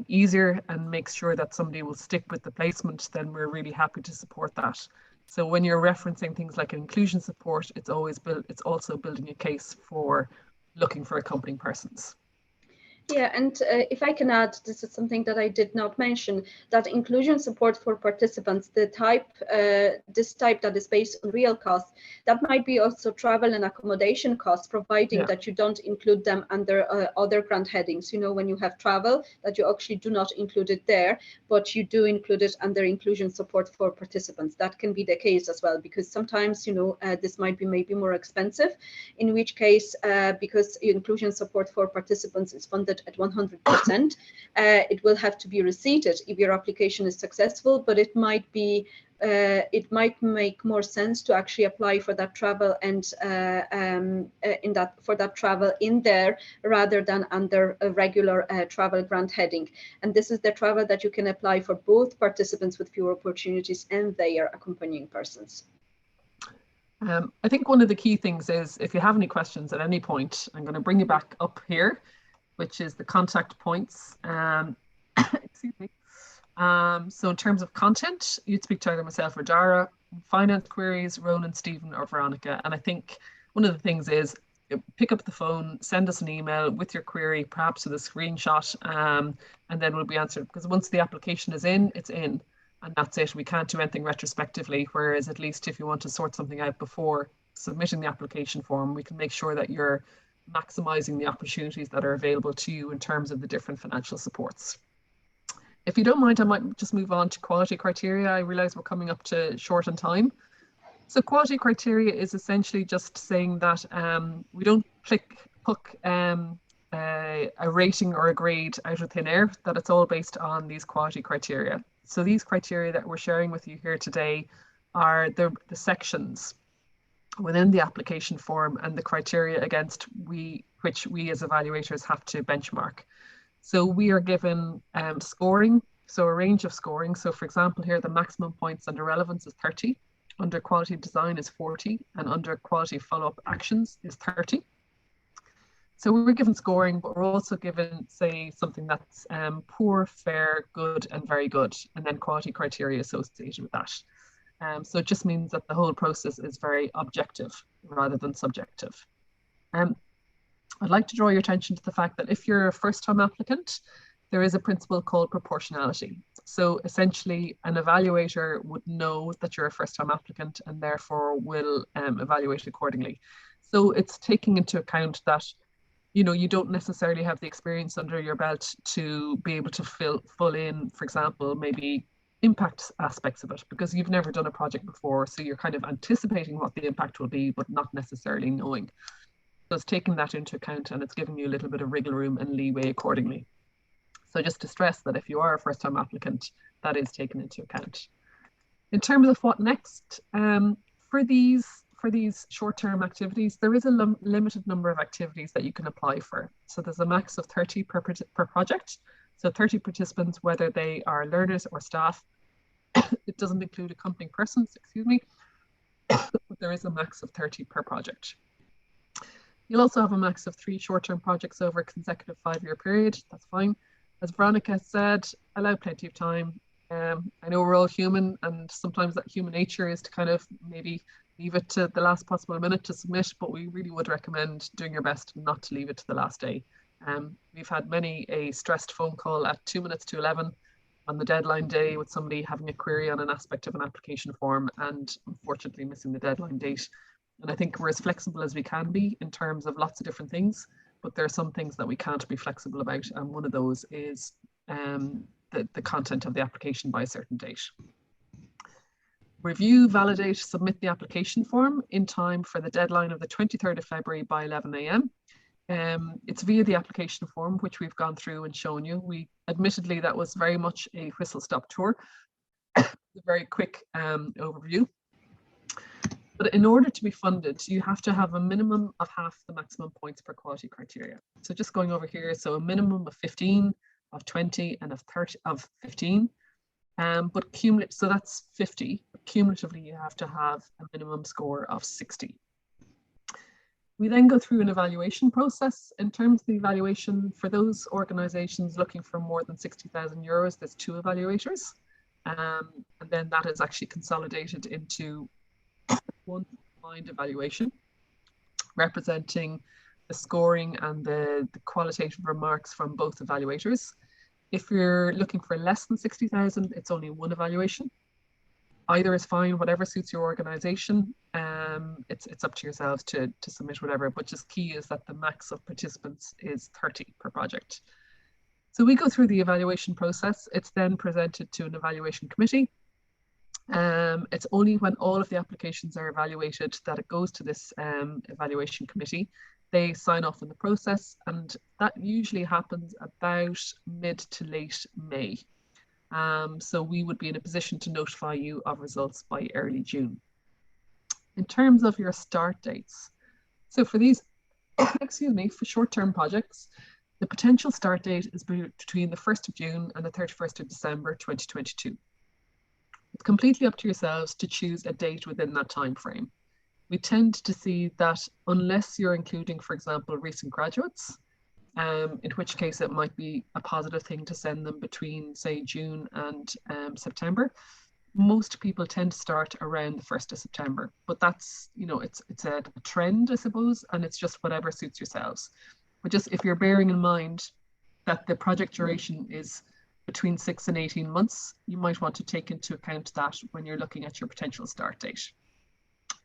A: easier and makes sure that somebody will stick with the placement, then we're really happy to support that. So when you're referencing things like inclusion support, it's also building a case for looking for accompanying persons.
B: Yeah, and if I can add, this is something that I did not mention, that inclusion support for participants, this type that is based on real costs, that might be also travel and accommodation costs, providing that you don't include them under other grant headings. You know, when you have travel, that you actually do not include it there, but you do include it under inclusion support for participants. That can be the case as well, because sometimes, you know, this might be maybe more expensive, in which case, because inclusion support for participants is funded at 100%, it will have to be receipted if your application is successful, but it might be it might make more sense to actually apply for that travel and for that travel in there rather than under a regular travel grant heading. And this is the travel that you can apply for both participants with fewer opportunities and their accompanying persons.
A: I think one of the key things is, if you have any questions at any point, I'm going to bring you back up here, which is the contact points. Excuse me. So in terms of content, you'd speak to either myself or Dara. Finance queries, Ronan, Stephen, or Veronica. And I think one of the things is, pick up the phone, send us an email with your query, perhaps with a screenshot, and then we'll be answered. Because once the application is in, it's in, and that's it. We can't do anything retrospectively. Whereas at least if you want to sort something out before submitting the application form, we can make sure that you're maximizing the opportunities that are available to you in terms of the different financial supports. If you don't mind, I might just move on to quality criteria. I realize we're coming up to short on time. So quality criteria is essentially just saying that we don't pick a rating or a grade out of thin air, that it's all based on these quality criteria. So these criteria that we're sharing with you here today are the sections within the application form and the criteria against which we as evaluators have to benchmark. So we are given scoring, so a range of scoring. So for example, here the maximum points under relevance is 30, under quality design is 40, and under quality follow-up actions is 30. So we're given scoring, but we're also given, say, something that's poor, fair, good, and very good, and then quality criteria associated with that. So it just means that the whole process is very objective rather than subjective. I'd like to draw your attention to the fact that if you're a first-time applicant, there is a principle called proportionality. So essentially, an evaluator would know that you're a first-time applicant and therefore will evaluate accordingly. So it's taking into account that, you know, you don't necessarily have the experience under your belt to be able to fill in, for example, maybe impact aspects of it, because you've never done a project before. So you're kind of anticipating what the impact will be, but not necessarily knowing. So it's taking that into account, and it's giving you a little bit of wriggle room and leeway accordingly. So just to stress that if you are a first-time applicant, that is taken into account. In terms of what next, for these short-term activities, there is a limited number of activities that you can apply for. So there's a max of 30 per project. So 30 participants, whether they are learners or staff. It doesn't include accompanying persons, excuse me, but there is a max of 30 per project. You'll also have a max of 3 short-term projects over a consecutive 5-year period. That's fine. As Veronica said, allow plenty of time. I know we're all human, and sometimes that human nature is to kind of maybe leave it to the last possible minute to submit, but we really would recommend doing your best not to leave it to the last day. We've had many a stressed phone call at 2 minutes to 11 on the deadline day with somebody having a query on an aspect of an application form and unfortunately missing the deadline date. And I think we're as flexible as we can be in terms of lots of different things, but there are some things that we can't be flexible about. And one of those is the content of the application by a certain date. Review, validate, submit the application form in time for the deadline of the 23rd of February by 11 a.m. It's via the application form, which we've gone through and shown you. Admittedly, that was very much a whistle-stop tour, a very quick overview. But in order to be funded, you have to have a minimum of half the maximum points per quality criteria. So just going over here, so a minimum of 15, of 20, and of 30, of 15. But cumulative, so that's 50. Cumulatively, you have to have a minimum score of 60. We then go through an evaluation process. In terms of the evaluation, for those organizations looking for more than 60,000 euros, there's 2 evaluators. And then that is actually consolidated into one combined evaluation, representing the scoring and the qualitative remarks from both evaluators. If you're looking for less than 60,000, it's only one evaluation. Either is fine, whatever suits your organization. It's up to yourselves to submit whatever, but just key is that the max of participants is 30 per project. So we go through the evaluation process. It's then presented to an evaluation committee. It's only when all of the applications are evaluated that it goes to this evaluation committee. They sign off on the process, and that usually happens about mid to late May. So we would be in a position to notify you of results by early June. In terms of your start dates, so for these, excuse me, for short-term projects, the potential start date is between the 1st of June and the 31st of December 2022. It's completely up to yourselves to choose a date within that time frame. We tend to see that unless you're including, for example, recent graduates, in which case it might be a positive thing to send them between, say, June and September. Most people tend to start around the 1st of September, but that's, you know, it's a trend, I suppose, and it's just whatever suits yourselves. But just if you're bearing in mind that the project duration is between 6 and 18 months, you might want to take into account that when you're looking at your potential start date.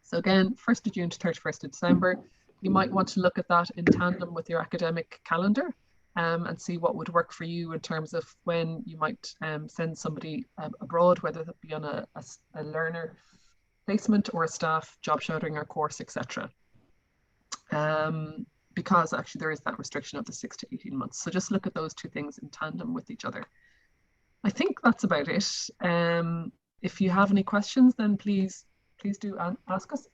A: So again, 1st of June to 31st of December, you might want to look at that in tandem with your academic calendar and see what would work for you in terms of when you might send somebody abroad, whether that be on a learner placement or a staff job shadowing or course, etc. Because actually there is that restriction of the 6 to 18 months. So just look at those 2 things in tandem with each other. I think that's about it. If you have any questions, then please do ask us.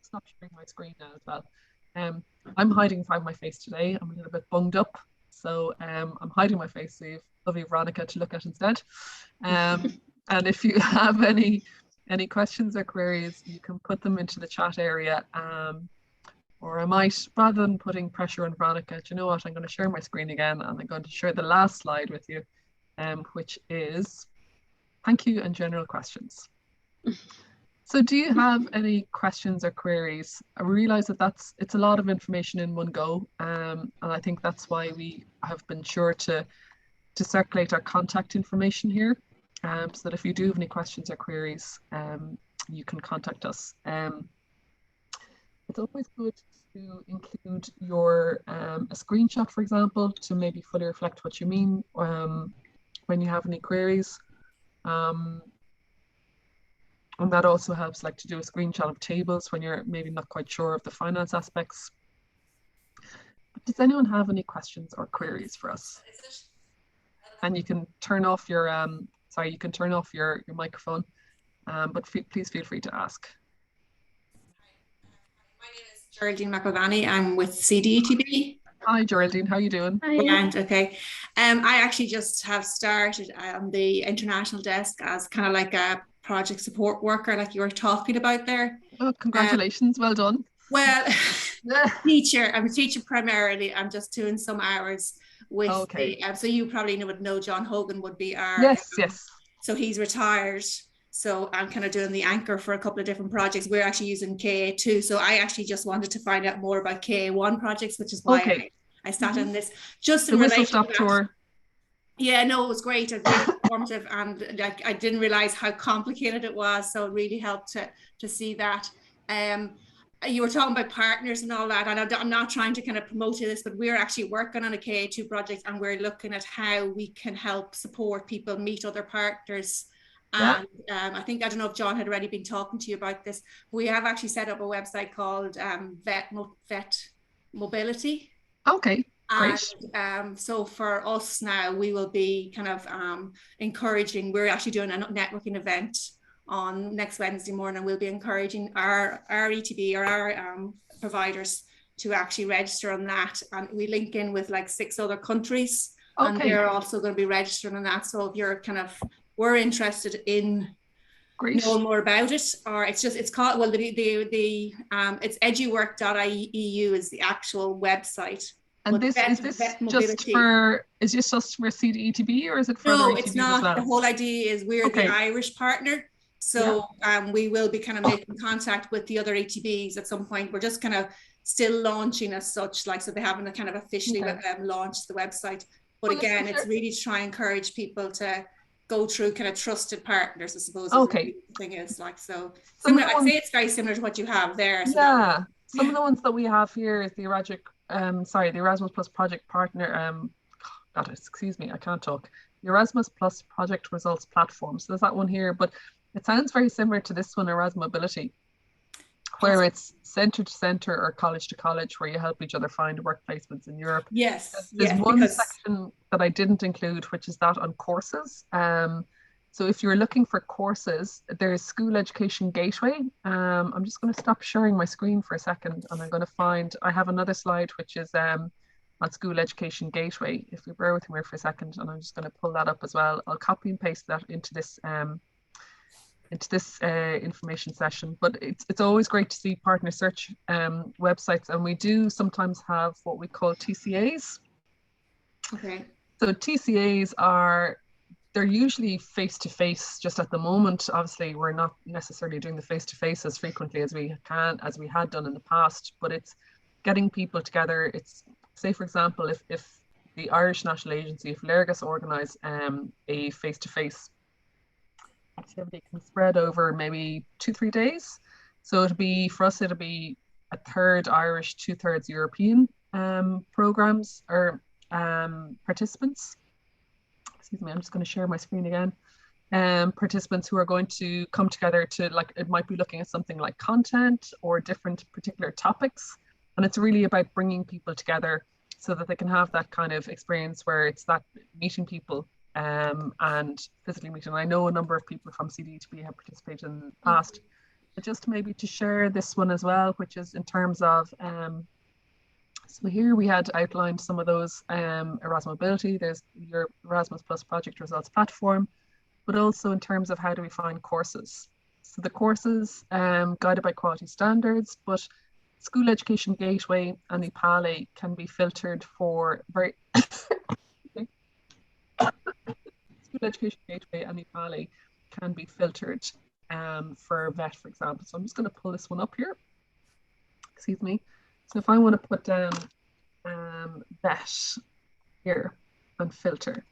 A: Stop sharing my screen now as well. I'm hiding from my face today. I'm a little bit bunged up, so I'm hiding my face so you've lovely Veronica to look at instead. And if you have any questions or queries, you can put them into the chat area. Or I might, rather than putting pressure on Veronica, do you know what? I'm going to share my screen again, and I'm going to share the last slide with you, which is thank you and general questions. So do you have any questions or queries? I realize that it's a lot of information in one go, and I think that's why we have been sure to circulate our contact information here, so that if you do have any questions or queries, you can contact us. It's always good to include your a screenshot, for example, to maybe fully reflect what you mean when you have any queries. And that also helps, like, to do a screenshot of tables when you're maybe not quite sure of the finance aspects. But does anyone have any questions or queries for us? And you can turn off your you can turn off your microphone, but please feel free to ask.
D: My name is Geraldine McElvanny. I'm with CDETB.
A: Hi Geraldine, how are you doing?
D: And okay. I actually just have started on the international desk as kind of like a project support worker, like you were talking about there.
A: Oh, congratulations, well done.
D: Well, teacher. I'm a teacher primarily. I'm just doing some hours with so you probably would know John Hogan would be our
A: yes.
D: So he's retired. So I'm kind of doing the anchor for a couple of different projects. We're actually using KA2. So I actually just wanted to find out more about KA1 projects, which is why I started on this. Just in
A: the
D: relation
A: whistle-stop tour.
D: Yeah, no, it was great. It was really informative, and like I didn't realize how complicated it was. So it really helped to see that. You were talking about partners and all that, and I'm not trying to kind of promote this, but we're actually working on a KA2 project, and we're looking at how we can help support people meet other partners. And I don't know if John had already been talking to you about this. We have actually set up a website called Vet Mobility.
A: Okay, great.
D: And so for us now, we will be kind of encouraging. We're actually doing a networking event on next Wednesday morning. We'll be encouraging our ETB or our providers to actually register on that, and we link in with like 6 other countries, and they're also going to be registered on that. So if you're we're interested in knowing more about it, or it's called, well, it's eduwork.eu is the actual website.
A: And is this just for CDETB, or is it for
D: No,
A: ETBs
D: it's not.
A: as well?
D: The whole idea is we're the Irish partner. So we will be kind of making contact with the other ETBs at some point. We're just kind of still launching as such, like, so they haven't kind of officially launched the website. But again, it's really to try and encourage people to go through kind of trusted partners, I suppose. The thing is, like, so similar. I'd say it's very similar to what you have there. So
A: some of the ones that we have here is the Erasmus Plus project partner. Excuse me, I can't talk. The Erasmus Plus project results platform. So there's that one here, but it sounds very similar to this one, Erasmus Mobility, where it's center to center or college to college, where you help each other find work placements in Europe. There's one section that I didn't include, which is that on courses. So if you're looking for courses, there's School Education Gateway. I'm just going to stop sharing my screen for a second, and I'm going to I have another slide which is on School Education Gateway. If you bear with me for a second, and I'm just going to pull that up as well. I'll copy and paste that into this information session. But it's always great to see partner search websites, and we do sometimes have what we call TCAs. So TCAs they're usually face-to-face just at the moment. Obviously, we're not necessarily doing the face-to-face as frequently as we had done in the past, but it's getting people together. It's, say, for example, if the Irish National Agency, if Lergus organise a face-to-face activity, can spread over maybe 2-3 days. So it'll be 1/3 Irish, 2/3 European programs or participants. Excuse me, I'm just going to share my screen again. Participants who are going to come together to, like, it might be looking at something like content or different particular topics. And it's really about bringing people together so that they can have that kind of experience where it's that meeting people and physically meeting. I know a number of people from CDETB have participated in the past, but just maybe to share this one as well, which is in terms of so here we had outlined some of those Erasmus Mobility, there's your Erasmus Plus project results platform, but also in terms of how do we find courses. So the courses guided by quality standards, but School Education Gateway and IPALE can be filtered for very School Education Gateway and IPALE can be filtered for VET, for example. So I'm just going to pull this one up here. Excuse me. So if I want to put down VET here and filter.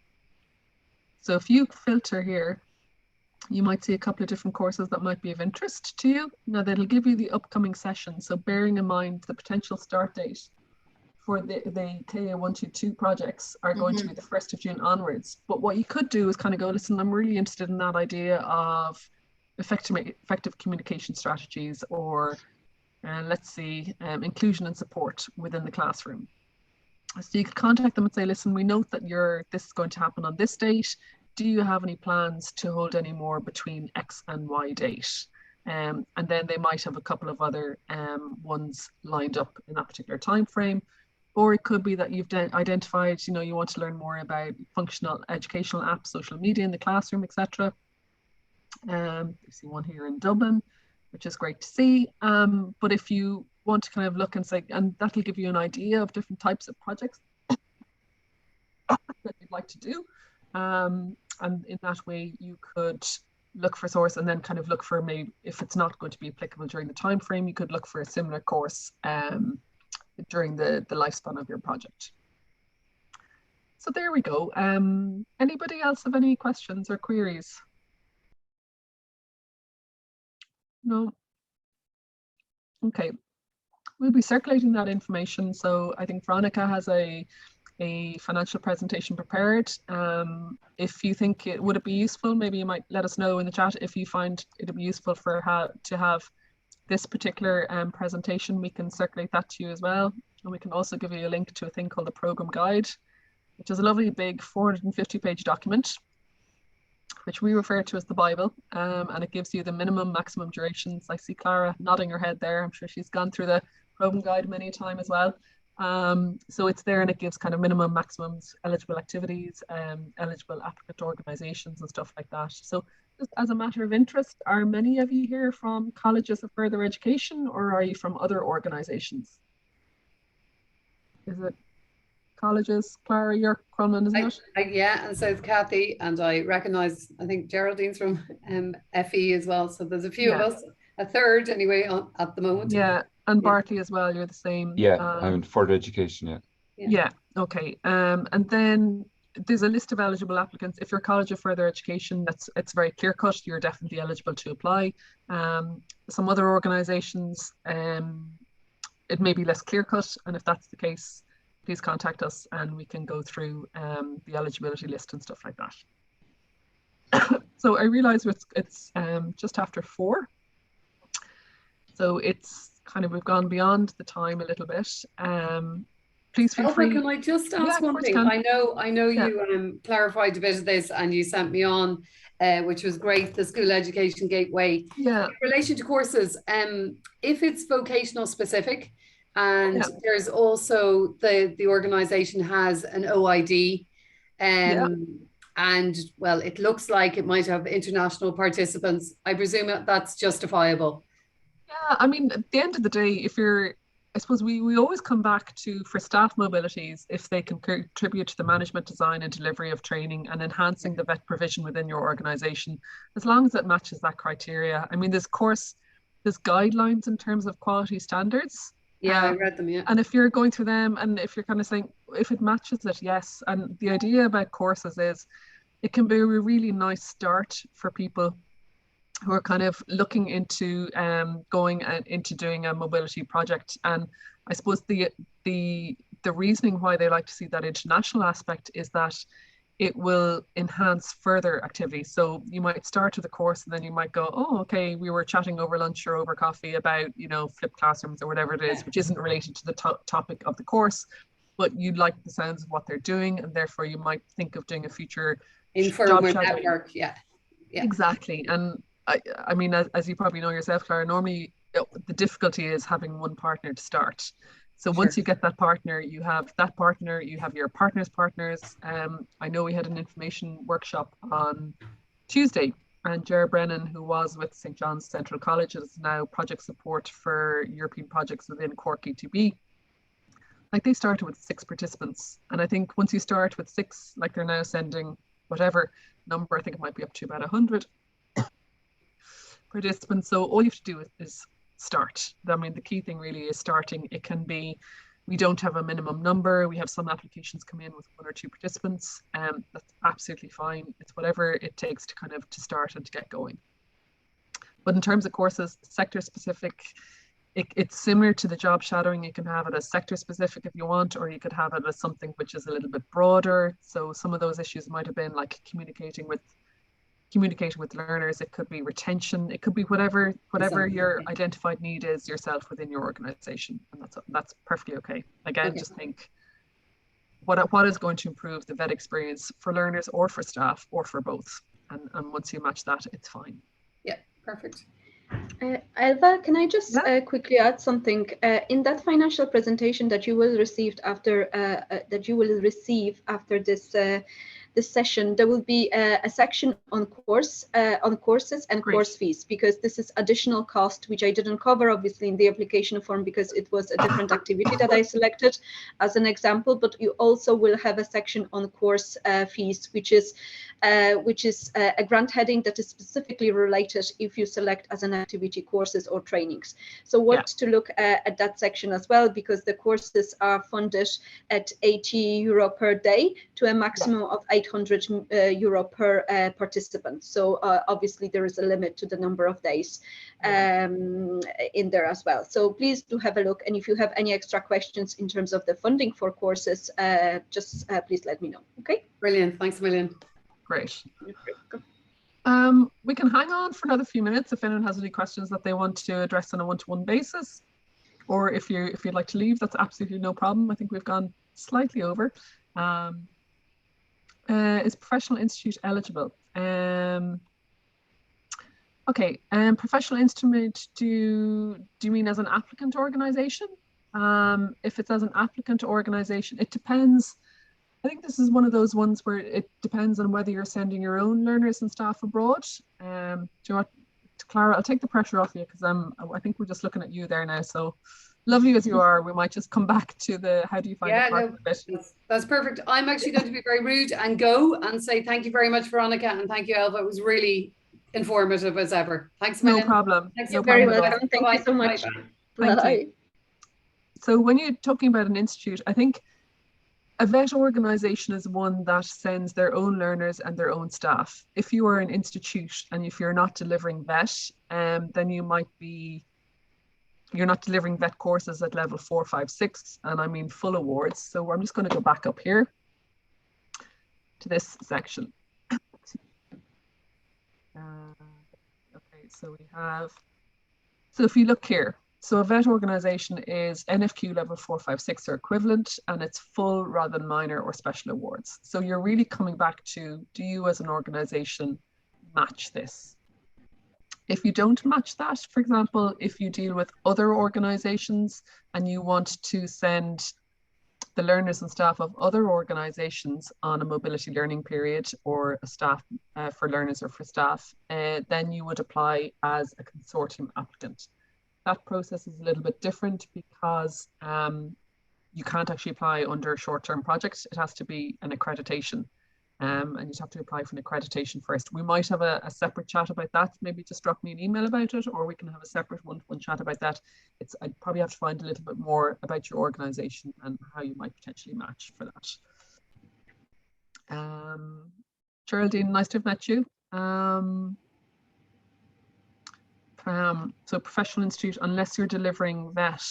A: So if you filter here, you might see a couple of different courses that might be of interest to you. Now that'll give you the upcoming session. So bearing in mind the potential start date for the KA122 projects are going to be the 1st of June onwards. But what you could do is kind of go, listen, I'm really interested in that idea of effective communication strategies, or let's see, inclusion and support within the classroom. So you could contact them and say, listen, we note that this is going to happen on this date. Do you have any plans to hold any more between X and Y date? And then they might have a couple of other ones lined up in that particular time frame. Or it could be that you've identified, you want to learn more about functional educational apps, social media in the classroom, etc. You see one here in Dublin, which is great to see. But if you want to kind of look and say, and that'll give you an idea of different types of projects that you'd like to do. And in that way, you could look for source and then kind of look for, maybe if it's not going to be applicable during the time frame, you could look for a similar course during the lifespan of your project. So there we go. Anybody else have any questions or queries? No? Okay. We'll be circulating that information. So I think Veronica has a financial presentation prepared. If you think would it be useful, maybe you might let us know in the chat if you find it would be useful to have this particular presentation. We can circulate that to you as well. And we can also give you a link to a thing called the program guide, which is a lovely big 450-page document, which we refer to as the Bible, and it gives you the minimum, maximum durations. I see Clara nodding her head there. I'm sure she's gone through the program guide many a time as well. So it's there, and it gives kind of minimum, maximums, eligible activities, eligible applicant organisations and stuff like that. So just as a matter of interest, are many of you here from colleges of further education, or are you from other organisations? Is it colleges? Clara, you're Crumlin, isn't it?
E: Yeah, and so is Kathy, and I recognise, I think Geraldine's from FE as well. So there's a few of us, a third anyway at the moment.
A: Yeah, and Bartley as well, you're the same.
C: Yeah, I'm in further education,
A: yeah, okay. And then there's a list of eligible applicants. If you're College of Further Education, it's very clear cut, you're definitely eligible to apply. Some other organisations, it may be less clear cut, and if that's the case, please contact us and we can go through the eligibility list and stuff like that. So I realise it's just after 4. So it's kind of, we've gone beyond the time a little bit. Please feel free.
E: Can I just ask one thing? I know you clarified a bit of this and you sent me on, which was great, the School Education Gateway.
A: Yeah.
E: In relation to courses, if it's vocational specific, and there's also the organisation has an OID, and well, it looks like it might have international participants. I presume that's justifiable.
A: Yeah, I mean, at the end of the day, I suppose we always come back to, for staff mobilities, if they can contribute to the management, design and delivery of training and enhancing the vet provision within your organisation, as long as it matches that criteria. I mean, there's guidelines in terms of quality standards.
E: Yeah, I read them, yeah.
A: And if you're going through them and if you're kind of saying, if it matches it, yes. And the idea about courses is it can be a really nice start for people who are kind of looking into going into doing a mobility project. And I suppose the reasoning why they like to see that international aspect is that it will enhance further activities. So you might start with a course and then you might go, oh, okay, we were chatting over lunch or over coffee about, flipped classrooms or whatever it is, which isn't related to the topic of the course, but you like the sounds of what they're doing, and therefore you might think of doing a future
E: informal network. Yeah.
A: Exactly. And I mean, as you probably know yourself, Clara, normally the difficulty is having one partner to start. So once you get that partner, you have your partner's partners. I know we had an information workshop on Tuesday, and Ger Brennan, who was with St. John's Central College, is now project support for European projects within Cork ETB. Like, they started with 6 participants. And I think once you start with 6, like they're now sending whatever number, I think it might be up to about 100 participants. So all you have to do is start. I mean, the key thing really is starting. It can be, we don't have a minimum number. We have some applications come in with 1 or 2 participants, and that's absolutely fine. It's whatever it takes to start and to get going. But in terms of courses, sector specific, it's similar to the job shadowing. You can have it as sector specific if you want, or you could have it as something which is a little bit broader. So some of those issues might have been like communicating with learners. It could be retention. It could be whatever your identified need is yourself within your organization, and that's perfectly okay. Again, just think what is going to improve the vet experience for learners or for staff or for both, and once you match that, it's fine.
E: Yeah, perfect.
B: Elva, can I just quickly add something? In that financial presentation that you will receive after this session, there will be a section on courses and course fees, because this is additional cost which I didn't cover obviously in the application form because it was a different activity that I selected as an example. But you also will have a section on course fees, which is a grant heading that is specifically related if you select as an activity courses or trainings. So to look at that section as well, because the courses are funded at €80 per day to a maximum of €800 per participant. So obviously there is a limit to the number of days in there as well. So please do have a look. And if you have any extra questions in terms of the funding for courses, just please let me know. Okay.
E: Brilliant. Thanks a million.
A: Great. We can hang on for another few minutes if anyone has any questions that they want to address on a one-to-one basis, or if you'd like to leave, that's absolutely no problem. I think we've gone slightly over. Is Professional Institute eligible? Okay, professional instrument, do you mean as an applicant organization? If it's as an applicant organization, it depends. I think this is one of those ones where it depends on whether you're sending your own learners and staff abroad. Do you want, Clara, I'll take the pressure off you because I think we're just looking at you there now. So lovely as you are, we might just come back to the how do you find
E: yeah,
A: it part of it.
E: That's perfect. I'm actually going to be very rude and go and say thank you very much, Veronica, and thank you, Elva. It was really informative as ever. Thanks a million.
A: No problem.
E: Thanks
A: No
B: Very
A: problem
B: welcome. Thank you so much.
A: Thank
B: Bye.
A: you. So when you're talking about an institute, I think a vet organization is one that sends their own learners and their own staff. If you are an institute and if you're not delivering vet, then you're not delivering vet courses at level 4, 5, 6, and I mean full awards. So I'm just going to go back up here to this section. Okay, so we have, so if you look here, so a vet organization is NFQ level 4, 5, 6 or equivalent, and it's full rather than minor or special awards. So you're really coming back to, do you as an organization match this? If you don't match that, for example, if you deal with other organizations and you want to send the learners and staff of other organizations on a mobility learning period or a staff for learners or for staff, then you would apply as a consortium applicant. That process is a little bit different because you can't actually apply under a short-term project. It has to be an accreditation, and you have to apply for an accreditation first. We might have a separate chat about that. Maybe just drop me an email about it, or we can have a separate one-to-one chat about that. I'd probably have to find a little bit more about your organization and how you might potentially match for that. Geraldine, nice to have met you. So professional institute, unless you're delivering vet,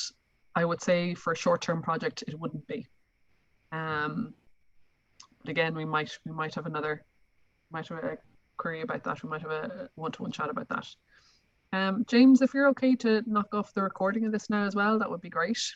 A: I would say for a short-term project, it wouldn't be. But again, we might have a query about that. We might have a one-to-one chat about that. James, if you're okay to knock off the recording of this now as well, that would be great.